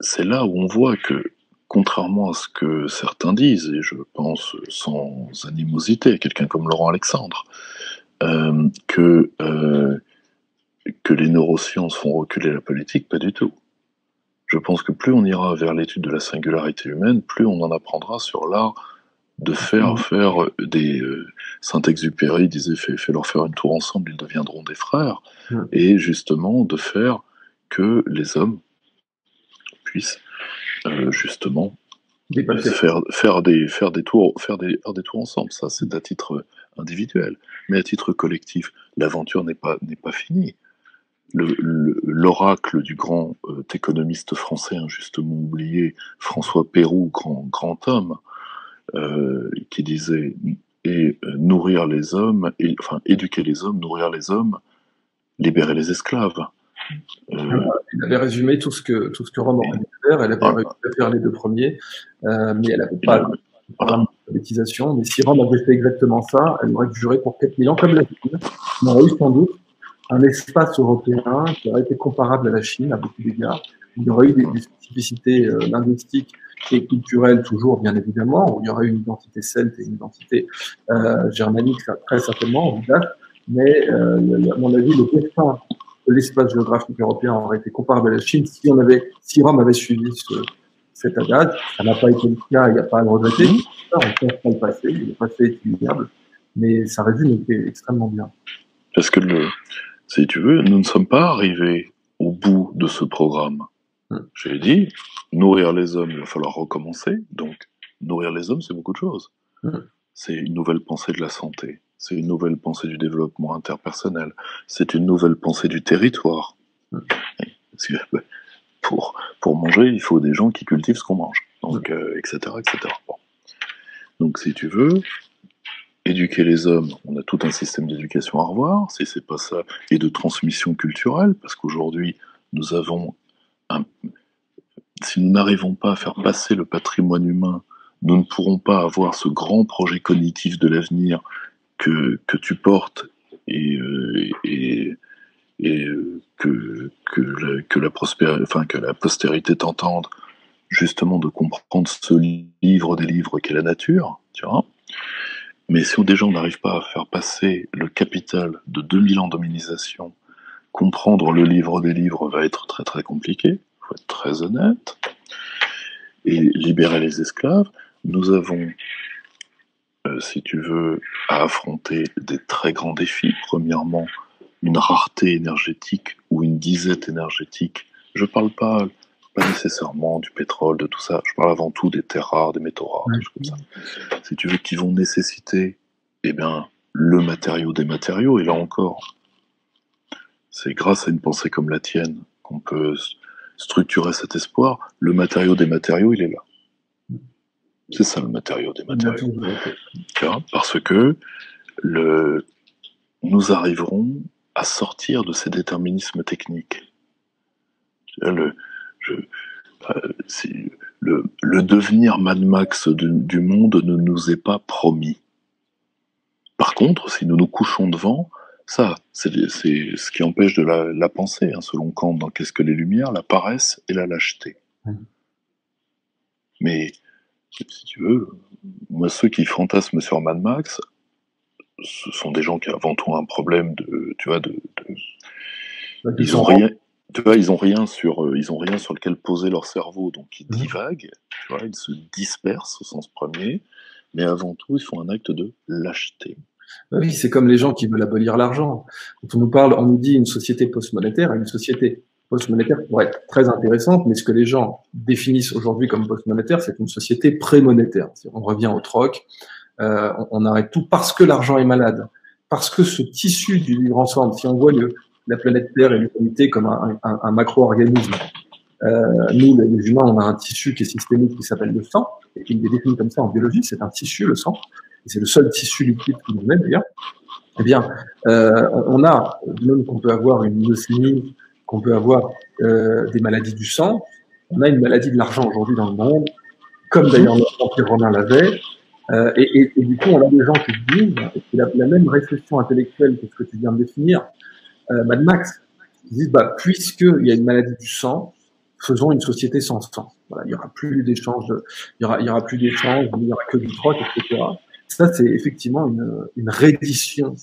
c'est là où on voit que, contrairement à ce que certains disent, et je pense sans animosité à quelqu'un comme Laurent Alexandre, que les neurosciences font reculer la politique, pas du tout. Je pense que plus on ira vers l'étude de la singularité humaine, plus on en apprendra sur l'art de faire des... Saint-Exupéry disait, fais-leur faire une tour ensemble, ils deviendront des frères, et justement de faire que les hommes puissent justement faire des tours ensemble. Ça, c'est à titre individuel, mais à titre collectif, l'aventure n'est pas finie. L'oracle du grand économiste français injustement oublié, François Pérou, grand homme, qui disait nourrir les hommes, enfin éduquer les hommes, nourrir les hommes, libérer les esclaves. Il avait résumé tout ce que Rome aurait dû faire. Elle avait réussi à faire les 2 premiers, mais elle n'avait pas de programme d'alphabétisation. Mais si Rome avait fait exactement ça, elle aurait duré pour 4 000 ans, comme la Chine. On aurait eu sans doute un espace européen qui aurait été comparable à la Chine à beaucoup d'égards. Il y aurait eu des spécificités linguistiques et culturelles toujours, bien évidemment, où il y aurait eu une identité celte et une identité germanique, très certainement, mais à mon avis, le destin de l'espace géographique européen aurait été comparable à la Chine si Rome avait suivi cet adage. Ça n'a pas été le cas, il n'y a pas à le regretter. On ne peut pas le passé, le passé est inoubliable, mais ça résume extrêmement bien. Parce que, si tu veux, nous ne sommes pas arrivés au bout de ce programme. J'ai dit, nourrir les hommes, il va falloir recommencer. Donc, nourrir les hommes, c'est beaucoup de choses. C'est une nouvelle pensée de la santé. C'est une nouvelle pensée du développement interpersonnel. C'est une nouvelle pensée du territoire. Pour manger, il faut des gens qui cultivent ce qu'on mange. Donc, etc., etc. Bon. Donc, si tu veux, éduquer les hommes, on a tout un système d'éducation à revoir, si c'est pas ça, et de transmission culturelle, parce qu'aujourd'hui, nous avons si nous n'arrivons pas à faire passer le patrimoine humain, nous ne pourrons pas avoir ce grand projet cognitif de l'avenir que tu portes et que la postérité t'entende, justement de comprendre ce livre des livres qu'est la nature, tu vois. Mais si déjà on n'arrive pas à faire passer le capital de 2000 ans d'hominisation, comprendre le livre des livres va être très très compliqué, il faut être très honnête. Et libérer les esclaves, nous avons, si tu veux, à affronter des très grands défis. Premièrement, une rareté énergétique ou une disette énergétique. Je parle pas nécessairement du pétrole, de tout ça. Je parle avant tout des terres rares, des métaux rares, des choses comme ça. Si tu veux, qui vont nécessiter, le matériau des matériaux. Et là encore, c'est grâce à une pensée comme la tienne qu'on peut structurer cet espoir. Le matériau des matériaux, il est là. C'est ça le matériau des matériaux. Parce que nous arriverons à sortir de ces déterminismes techniques. Le devenir Mad Max du monde ne nous est pas promis. Par contre, si nous nous couchons devant, ça, c'est ce qui empêche de la pensée, selon Kant, dans Qu'est-ce que les Lumières, la paresse et la lâcheté. Mais, si tu veux, moi, ceux qui fantasment sur Mad Max, ce sont des gens qui avant tout un problème ils ont rien. Tu vois, ils ont rien sur lequel poser leur cerveau, donc ils divaguent, tu vois, ils se dispersent au sens premier, mais avant tout, ils font un acte de lâcheté. Oui, c'est comme les gens qui veulent abolir l'argent. Quand on nous dit une société post-monétaire, une société post-monétaire pourrait être très intéressante, mais ce que les gens définissent aujourd'hui comme post-monétaire, c'est une société pré-monétaire. On revient au troc, on arrête tout parce que l'argent est malade, parce que ce tissu du vivre ensemble, si on voit la planète Terre et l'humanité comme un macro-organisme, nous, les humains, on a un tissu qui est systémique qui s'appelle le sang, et qui est défini comme ça en biologie, c'est un tissu, le sang, et c'est le seul tissu liquide que nous avons d'ailleurs. Eh bien, on a, même qu'on peut avoir une leucémie, qu'on peut avoir des maladies du sang, on a une maladie de l'argent aujourd'hui dans le monde, comme d'ailleurs l'Empire romain l'avait, et du coup, on a des gens qui disent, c'est la même réflexion intellectuelle que ce que tu viens de définir, Mad Max, ils disent, puisqu'il y a une maladie du sang, faisons une société sans sang. Voilà, il y aura plus d'échanges, il y aura plus d'échanges, il y aura que du troc, etc. Ça, c'est effectivement une reddition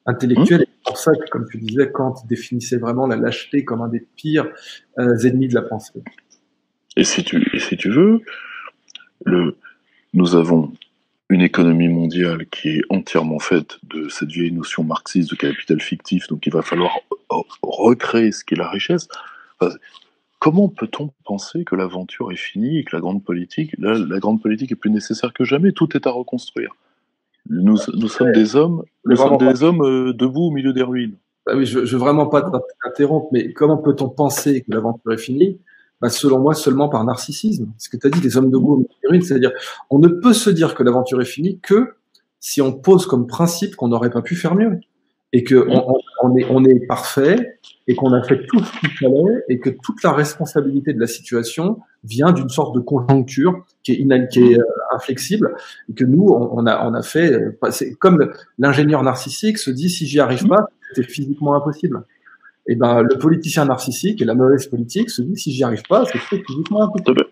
intellectuelle. Et c'est pour ça que, comme tu disais, Kant définissait vraiment la lâcheté comme un des pires ennemis de la pensée. Et si tu veux, nous avons une économie mondiale qui est entièrement faite de cette vieille notion marxiste de capital fictif, donc il va falloir recréer ce qu'est la richesse. Enfin, comment peut-on penser que l'aventure est finie et que la grande politique est plus nécessaire que jamais? Tout est à reconstruire. Nous sommes des hommes, debout au milieu des ruines. Oui, je veux vraiment pas t'interrompre, mais comment peut-on penser que l'aventure est finie? Selon moi, seulement par narcissisme. Ce que tu as dit, des hommes debout au milieu des ruines, c'est-à-dire, on ne peut se dire que l'aventure est finie que si on pose comme principe qu'on n'aurait pas pu faire mieux. et que on est parfait et qu'on a fait tout ce qu'il fallait et que toute la responsabilité de la situation vient d'une sorte de conjoncture qui est inflexible et que nous on a fait c'est comme l'ingénieur narcissique se dit si j'y arrive pas c'est physiquement impossible. Et ben le politicien narcissique et la mauvaise politique se dit si j'y arrive pas c'est physiquement impossible.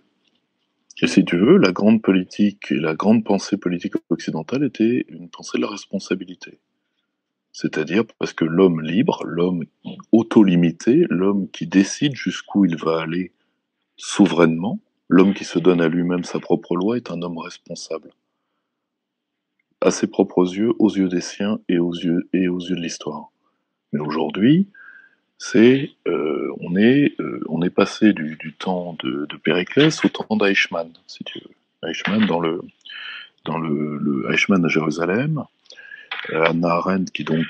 Et si tu veux, la grande politique et la grande pensée politique occidentale était une pensée de la responsabilité. C'est-à-dire parce que l'homme libre, l'homme auto-limité, l'homme qui décide jusqu'où il va aller souverainement, l'homme qui se donne à lui-même sa propre loi est un homme responsable. À ses propres yeux, aux yeux des siens et aux yeux de l'histoire. Mais aujourd'hui, on est passé du temps de Périclès au temps d'Eichmann, si tu veux. Eichmann dans le Eichmann à Jérusalem, Hannah Arendt qui donc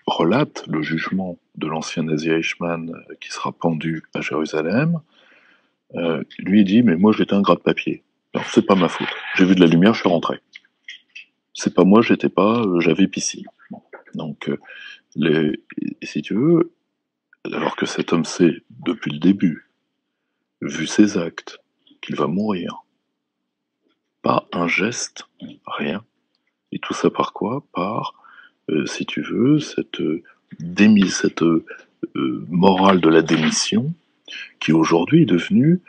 relate le jugement de l'ancien nazi Eichmann qui sera pendu à Jérusalem, lui dit mais moi j'étais un gras de papier. Alors c'est pas ma faute. J'ai vu de la lumière, je suis rentré. C'est pas moi, j'avais piscine. Donc si tu veux, alors que cet homme sait depuis le début, vu ses actes, qu'il va mourir, pas un geste, rien. Et tout ça par quoi? Par si tu veux, cette morale de la démission qui aujourd'hui est devenue,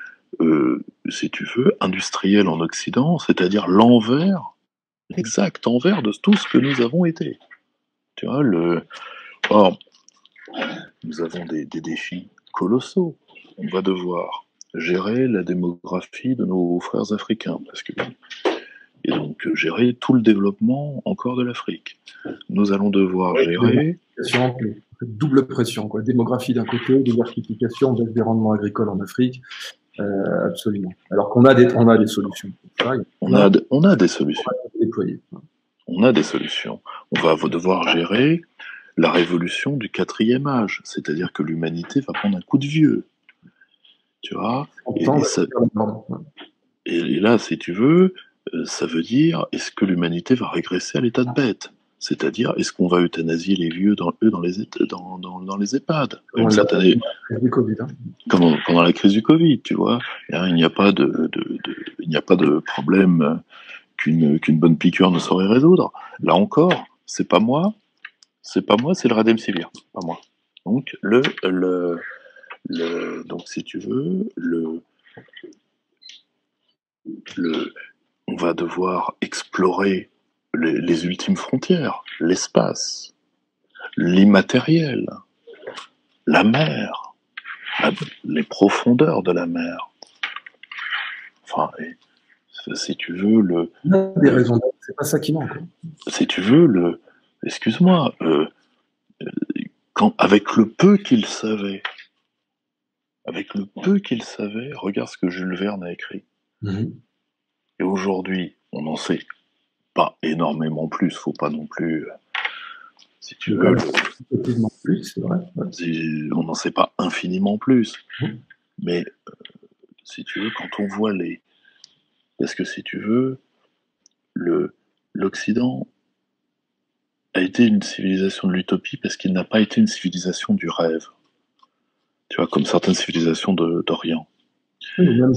si tu veux, industrielle en Occident, c'est-à-dire l'envers, l'exact envers de tout ce que nous avons été. Tu vois, or, nous avons des défis colossaux. On va devoir gérer la démographie de nos frères africains, et donc gérer tout le développement encore de l'Afrique. Nous allons devoir gérer... Double pression, quoi. Démographie d'un côté, diversification, baisse des rendements agricoles en Afrique, absolument. Alors qu'on a des solutions. On a des solutions. On a des solutions. On va devoir gérer la révolution du 4e âge, c'est-à-dire que l'humanité va prendre un coup de vieux. Tu vois, et là, si tu veux, ça veut dire, est-ce que l'humanité va régresser à l'état de bête? C'est-à-dire, est-ce qu'on va euthanasier les vieux dans les EHPAD? Pendant la crise du Covid, tu vois, il n'y a pas de problème qu'une bonne piqûre ne saurait résoudre. Là encore, c'est pas moi, c'est le Redemsivir, pas moi. Donc, donc si tu veux, on va devoir explorer les ultimes frontières, l'espace, l'immatériel, la mer, les profondeurs de la mer. Enfin, si tu veux, des raisons, c'est pas ça qui manque. Si tu veux, excuse-moi, avec le peu qu'il savait, regarde ce que Jules Verne a écrit. Mm-hmm. Et aujourd'hui, on n'en sait pas énormément plus, faut pas non plus, si tu veux, c'est vrai. On n'en sait pas infiniment plus, mais si tu veux, quand on voit parce que si tu veux, l'Occident a été une civilisation de l'utopie parce qu'il n'a pas été une civilisation du rêve, tu vois, comme certaines civilisations d'Orient. Oui, même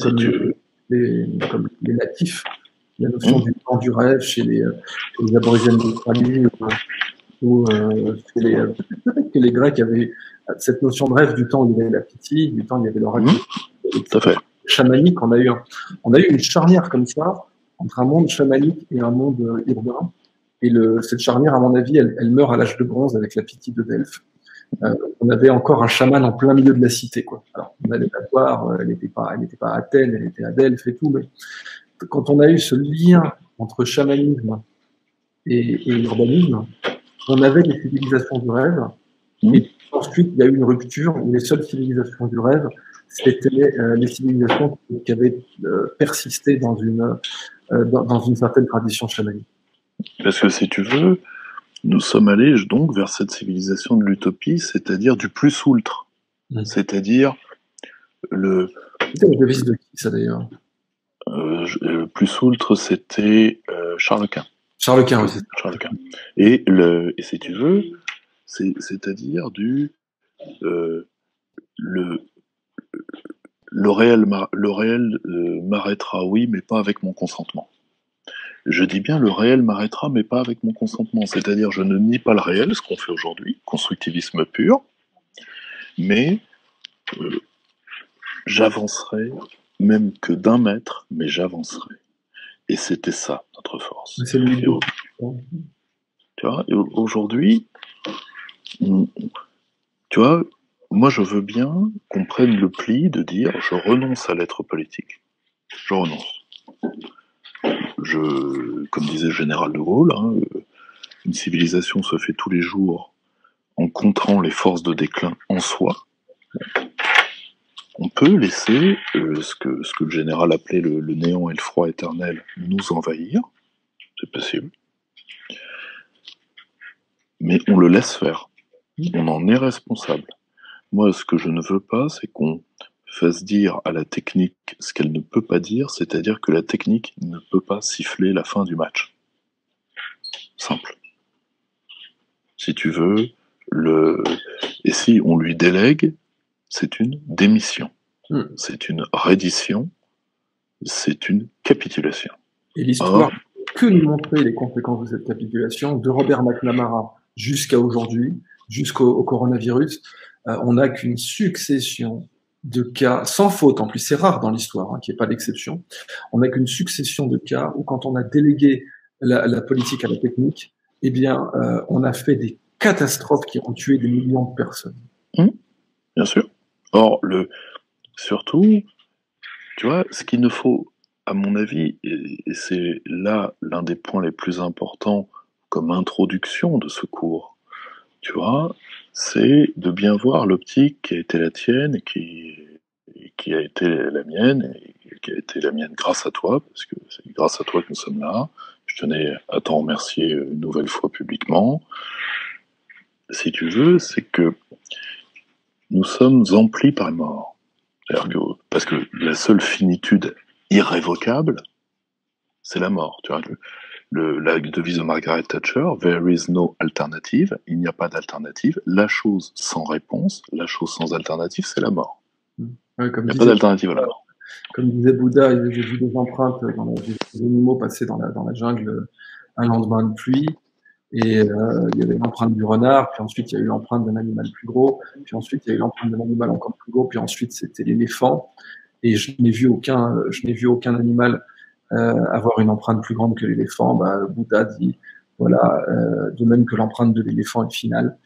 comme les natifs. La notion du temps du rêve chez les aborigènes d'Australie ou peut-être que les Grecs avaient cette notion de rêve du temps où il y avait la Pythie, du temps où il y avait le rêve. Tout à fait. Chamanique, on a eu une charnière comme ça entre un monde chamanique et un monde urbain. Et cette charnière, à mon avis, elle meurt à l'âge de bronze avec la Pythie de Delphes. On avait encore un chaman en plein milieu de la cité, quoi. Alors, on allait la voir, elle n'était pas à Athènes, elle était à Delphes et tout, mais quand on a eu ce lien entre chamanisme et urbanisme, on avait des civilisations du rêve, et ensuite il y a eu une rupture où les seules civilisations du rêve, c'était les civilisations qui avaient persisté dans une certaine tradition chamanique. Parce que si tu veux, nous sommes allés donc vers cette civilisation de l'utopie, c'est-à-dire du plus ultra, c'est-à-dire C'était la devise de qui, ça, d'ailleurs? Le plus ultra, c'était Charles Quint. Charles Quint, oui. Charles Quint. Et si tu veux, C'est-à-dire euh, le, le réel m'arrêtera, oui, mais pas avec mon consentement. Je dis bien le réel m'arrêtera, mais pas avec mon consentement. C'est-à-dire, je ne nie pas le réel, ce qu'on fait aujourd'hui, constructivisme pur, mais euh, j'avancerai, même que d'1 mètre, mais j'avancerai. Et c'était ça, notre force. C'est lui. Tu vois, aujourd'hui, tu vois, moi je veux bien qu'on prenne le pli de dire je renonce à l'être politique. Je renonce. Comme disait le général de Gaulle, hein, une civilisation se fait tous les jours en contrant les forces de déclin en soi. On peut laisser ce que le général appelait le néant et le froid éternel nous envahir, c'est possible. Mais on le laisse faire. On en est responsable. Moi, ce que je ne veux pas, c'est qu'on fasse dire à la technique ce qu'elle ne peut pas dire, c'est-à-dire que la technique ne peut pas siffler la fin du match. Simple. Si tu veux, et si on lui délègue, c'est une démission. C'est une reddition, c'est une capitulation. Et l'histoire que nous montrer les conséquences de cette capitulation, de Robert McNamara jusqu'à aujourd'hui, jusqu'au coronavirus, on n'a qu'une succession de cas, sans faute en plus, c'est rare dans l'histoire, hein, qu'il n'y ait pas d'exception, on n'a qu'une succession de cas où quand on a délégué la politique à la technique, eh bien, on a fait des catastrophes qui ont tué des millions de personnes. Bien sûr. Or, surtout, tu vois, ce qu'il ne faut, à mon avis, et c'est là l'un des points les plus importants comme introduction de ce cours, tu vois, c'est de bien voir l'optique qui a été la tienne et qui a été la mienne, et qui a été la mienne grâce à toi, parce que c'est grâce à toi que nous sommes là. Je tenais à t'en remercier une nouvelle fois publiquement. Si tu veux, c'est que nous sommes emplis par la mort. Parce que la seule finitude irrévocable, c'est la mort. Tu vois, la devise de Margaret Thatcher, there is no alternative, il n'y a pas d'alternative. La chose sans réponse, la chose sans alternative, c'est la mort. Ouais, il n'y a pas d'alternative à la mort. Comme disait Bouddha, j'ai vu des empreintes des animaux passer dans la jungle un lendemain de pluie. Et il y avait l'empreinte du renard, puis ensuite il y a eu l'empreinte d'un animal plus gros, puis ensuite il y a eu l'empreinte d'un animal encore plus gros, puis ensuite c'était l'éléphant. Et je n'ai vu aucun animal avoir une empreinte plus grande que l'éléphant. Bouddha dit, voilà, de même que l'empreinte de l'éléphant est finale,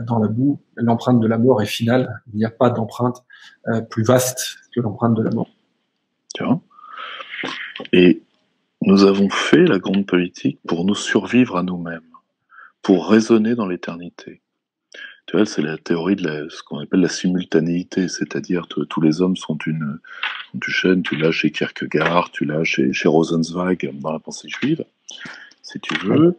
dans la boue, l'empreinte de la mort est finale. Il n'y a pas d'empreinte plus vaste que l'empreinte de la mort. Tu vois ? Et nous avons fait la grande politique pour nous survivre à nous-mêmes, pour raisonner dans l'éternité. Tu vois, c'est la théorie de ce qu'on appelle la simultanéité, c'est-à-dire que tous les hommes sont une chaîne, tu l'as chez Kierkegaard, tu l'as chez Rosenzweig dans la pensée juive, si tu veux.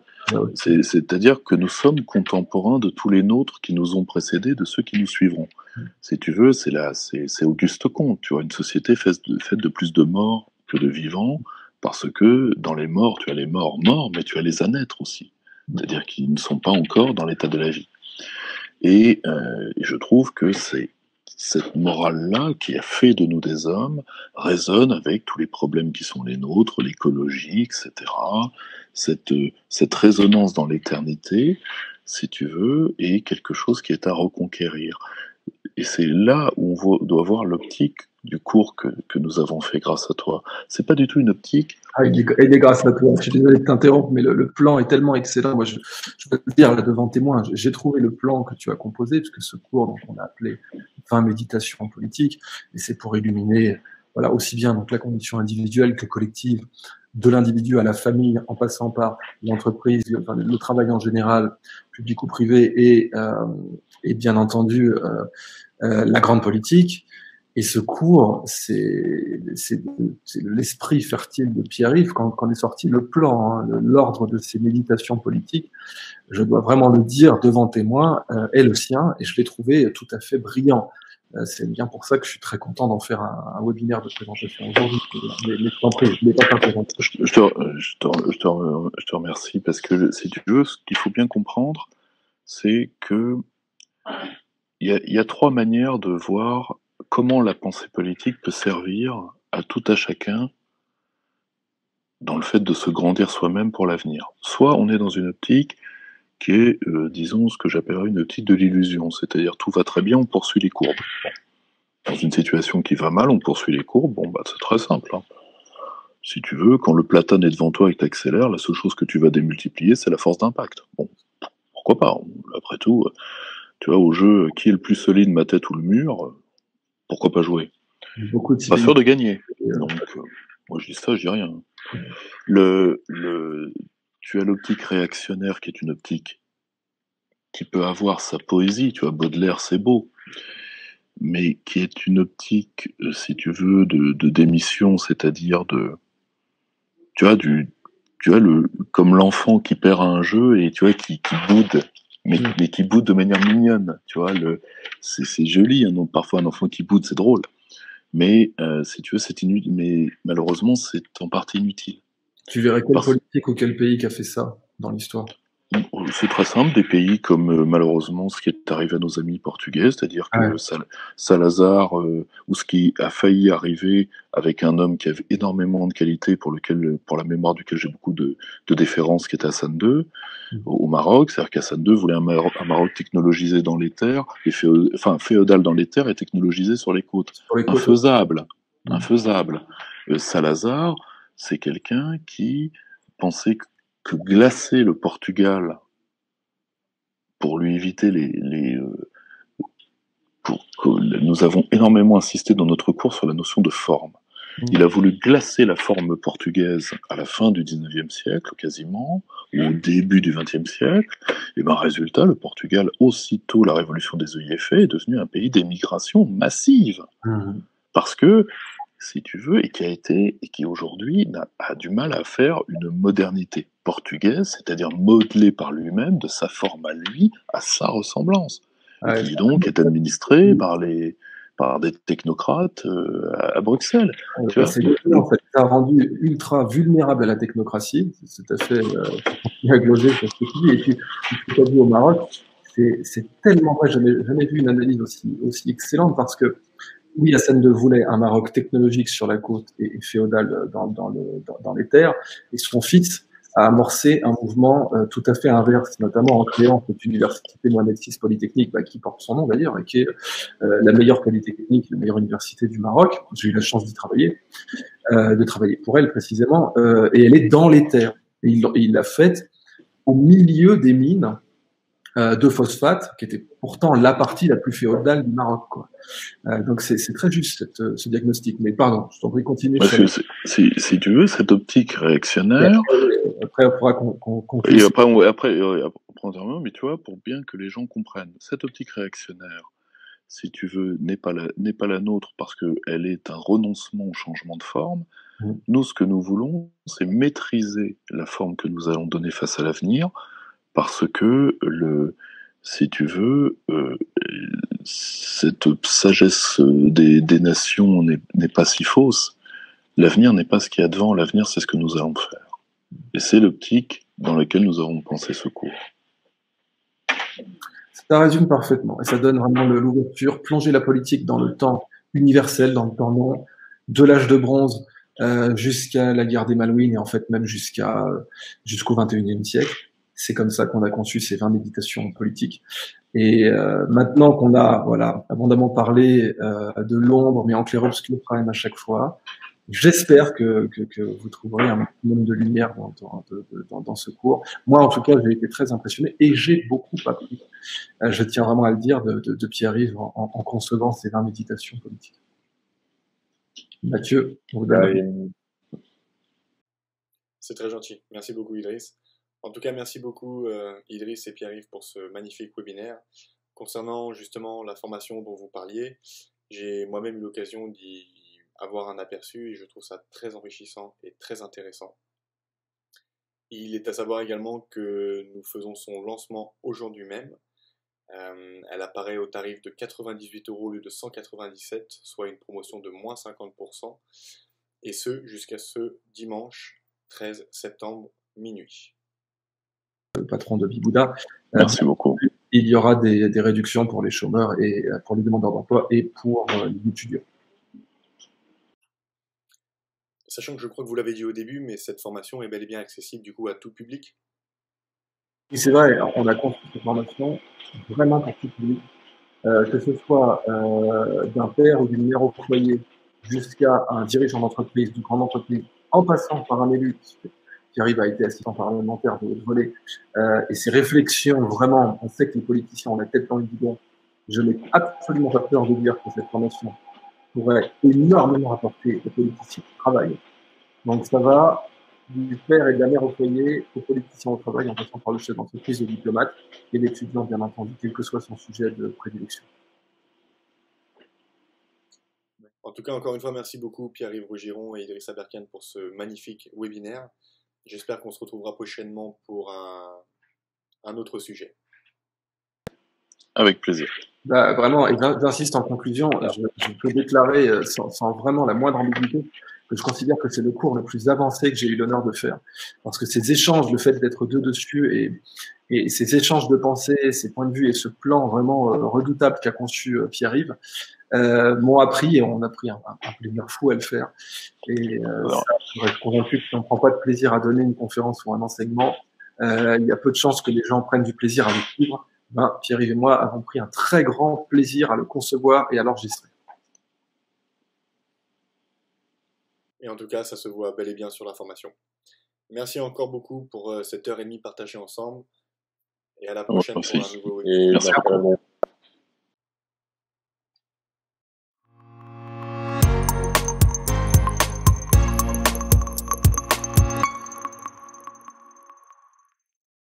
C'est-à-dire que nous sommes contemporains de tous les nôtres qui nous ont précédés, de ceux qui nous suivront. Si tu veux, c'est Auguste Comte, tu vois, une société faite de plus de morts que de vivants, parce que dans les morts, tu as les morts, mais tu as les à naître aussi. C'est-à-dire qu'ils ne sont pas encore dans l'état de la vie. Et je trouve que c'est cette morale-là qui a fait de nous des hommes résonne avec tous les problèmes qui sont les nôtres, l'écologie, etc. Cette résonance dans l'éternité, si tu veux, est quelque chose qui est à reconquérir. Et c'est là où on doit voir l'optique du cours que nous avons fait grâce à toi. C'est pas du tout une optique. Il est grâce à toi. Je suis désolé de t'interrompre, mais le plan est tellement excellent. Moi, je peux te dire là devant témoin, j'ai trouvé le plan que tu as composé, puisque ce cours, donc, on a appelé 20 méditations politiques, et c'est pour illuminer, voilà, aussi bien donc la condition individuelle que collective, de l'individu à la famille, en passant par l'entreprise, le travail en général, public ou privé, et bien entendu la grande politique. Et ce cours, c'est l'esprit fertile de Pierre-Yves quand est sorti le plan, hein, l'ordre de ses méditations politiques. Je dois vraiment le dire devant témoin, est le sien, et je l'ai trouvé tout à fait brillant. C'est bien pour ça que je suis très content d'en faire un webinaire de présentation aujourd'hui. Mais je t'en prie, je ne l'ai pas présenté. Je te remercie parce que, si tu veux, ce qu'il faut bien comprendre, c'est que il y a trois manières de voir comment la pensée politique peut servir à tout à chacun dans le fait de se grandir soi-même pour l'avenir. Soit on est dans une optique qui est, disons, ce que j'appellerais une optique de l'illusion, c'est-à-dire tout va très bien, on poursuit les courbes. Dans une situation qui va mal, on poursuit les courbes, bon bah c'est très simple. Hein. Si tu veux, quand le platane est devant toi et que tu accélères, la seule chose que tu vas démultiplier, c'est la force d'impact. Bon, pourquoi pas? Après tout, tu vois, au jeu, qui est le plus solide, ma tête ou le mur, pourquoi pas jouer? Beaucoup de Pas sûr civilisations. de gagner. Donc, moi je dis ça, je dis rien. Tu as l'optique réactionnaire qui est une optique qui peut avoir sa poésie, tu vois, Baudelaire c'est beau, mais qui est une optique, si tu veux, de démission, c'est-à-dire tu vois, tu vois, comme l'enfant qui perd un jeu et tu vois, qui boude, mais qui boude de manière mignonne, tu vois, c'est joli, hein, donc parfois un enfant qui boude, c'est drôle, mais si tu veux, c'est inutile, mais malheureusement, c'est en partie inutile. Tu verrais quel Parce politique ou quel pays qui a fait ça dans l'histoire? C'est très simple, des pays comme malheureusement ce qui est arrivé à nos amis portugais, c'est-à-dire Ouais. que Salazar, ou ce qui a failli arriver avec un homme qui avait énormément de qualité pour la mémoire duquel j'ai beaucoup de déférence, qui était Hassan II, au Maroc, c'est-à-dire qu'Hassan II voulait un Maroc technologisé dans les terres, et féodal dans les terres et technologisé sur les côtes. Sur les côtes. Infaisable. Infaisable. Salazar, c'est quelqu'un qui pensait que glacer le Portugal pour lui éviter nous avons énormément insisté dans notre cours sur la notion de forme. Il a voulu glacer la forme portugaise à la fin du 19e siècle, quasiment, ou au début du 20e siècle. Et ben, résultat, le Portugal, aussitôt la révolution des œillets faits, est devenu un pays d'émigration massive. Parce que, si tu veux, et qui aujourd'hui a du mal à faire une modernité portugaise, c'est-à-dire modelée par lui-même, de sa forme à lui, à sa ressemblance. Et qui donc est administrée par des technocrates à Bruxelles. Tu vois, C'est en fait, ça a rendu ultra vulnérable à la technocratie. C'est tout à fait à gloser sur ce que tu dis. Et puis, ce que tu as dit au Maroc, c'est tellement vrai. Je n'ai jamais vu une analyse aussi excellente parce que oui, Hassan II voulait un Maroc technologique sur la côte et féodal dans les terres, et son fils a amorcé un mouvement tout à fait inverse, notamment en créant cette université Mohamed VI Polytechnique, qui porte son nom d'ailleurs, et qui est la meilleure polytechnique, la meilleure université du Maroc. J'ai eu la chance d'y travailler, de travailler pour elle précisément, et elle est dans les terres. Et il l'a faite au milieu des mines de phosphate, qui était pourtant la partie la plus féodale du Maroc, quoi. Donc c'est très juste ce diagnostic. Mais pardon, je t'en prie, continue. Parce que si tu veux, cette optique réactionnaire. Après, il faudra qu'on Et après, mais tu vois, pour bien que les gens comprennent, cette optique réactionnaire, si tu veux, n'est pas la nôtre parce qu'elle est un renoncement au changement de forme. Nous, ce que nous voulons, c'est maîtriser la forme que nous allons donner face à l'avenir, parce que si tu veux, cette sagesse des nations n'est pas si fausse. L'avenir n'est pas ce qu'il y a devant, l'avenir c'est ce que nous allons faire. Et c'est l'optique dans laquelle nous avons pensé ce cours. Ça résume parfaitement et ça donne vraiment l'ouverture, plonger la politique dans le temps universel, dans le temps long, de l'âge de bronze jusqu'à la guerre des Malouines et en fait même jusqu'au XXIe siècle. C'est comme ça qu'on a conçu ces 20 méditations politiques. Et maintenant qu'on a abondamment parlé de l'ombre, mais en clair-obscur quand même à chaque fois, j'espère que vous trouverez un maximum de lumière dans ce cours. Moi, en tout cas, j'ai été très impressionné et j'ai beaucoup appris. Je tiens vraiment à le dire de Pierre-Yves en concevant ces 20 méditations politiques. Mathieu, c'est très gentil. Merci beaucoup, Idriss. En tout cas, merci beaucoup, Idriss et Pierre-Yves, pour ce magnifique webinaire. Concernant justement la formation dont vous parliez, j'ai moi-même eu l'occasion d'y avoir un aperçu et je trouve ça très enrichissant et très intéressant. Il est à savoir également que nous faisons son lancement aujourd'hui même. Elle apparaît au tarif de 98 € au lieu de 197, soit une promotion de moins 50%, et ce jusqu'à ce dimanche 13 septembre minuit. le patron de Bibouda, Merci beaucoup. il y aura des réductions pour les chômeurs et pour les demandeurs d'emploi et pour les étudiants. Sachant que je crois que vous l'avez dit au début, mais cette formation est bel et bien accessible du coup à tout public. Et c'est vrai, on a construit cette formation vraiment pour tout public, que ce soit d'un père ou d'une mère au foyer jusqu'à un dirigeant d'entreprise, d'une grande entreprise, en passant par un élu qui arrive à être assistant parlementaire de l'autre volet. Et ces réflexions, vraiment, on sait que les politiciens ont la tête dans le guidon. Je n'ai absolument pas peur de dire que cette formation pourrait énormément apporter aux politiciens qui travaillent. Donc ça va du père et de la mère au foyer, aux politiciens au travail, en passant par le chef d'entreprise, le diplomate et l'étudiant, bien entendu, quel que soit son sujet de prédilection. En tout cas, encore une fois, merci beaucoup Pierre-Yves Rougiron et Idrissa Berkane pour ce magnifique webinaire. J'espère qu'on se retrouvera prochainement pour un autre sujet. Avec plaisir. Bah, vraiment, et j'insiste en conclusion, je peux déclarer sans vraiment la moindre ambiguïté que je considère que c'est le cours le plus avancé que j'ai eu l'honneur de faire. Parce que ces échanges, le fait d'être deux dessus et ces échanges de pensée, ces points de vue et ce plan vraiment redoutable qu'a conçu Pierre-Yves m'ont appris, et on a pris un plaisir fou à le faire. Et je suis convaincu que si on ne prend pas de plaisir à donner une conférence ou un enseignement, il y a peu de chances que les gens prennent du plaisir à le suivre. Pierre-Yves et moi avons pris un très grand plaisir à le concevoir et à l'enregistrer. Et en tout cas, ça se voit bel et bien sur la formation. Merci encore beaucoup pour cette heure et demie partagée ensemble. Et à la prochaine pour un nouveau webinaire. Merci.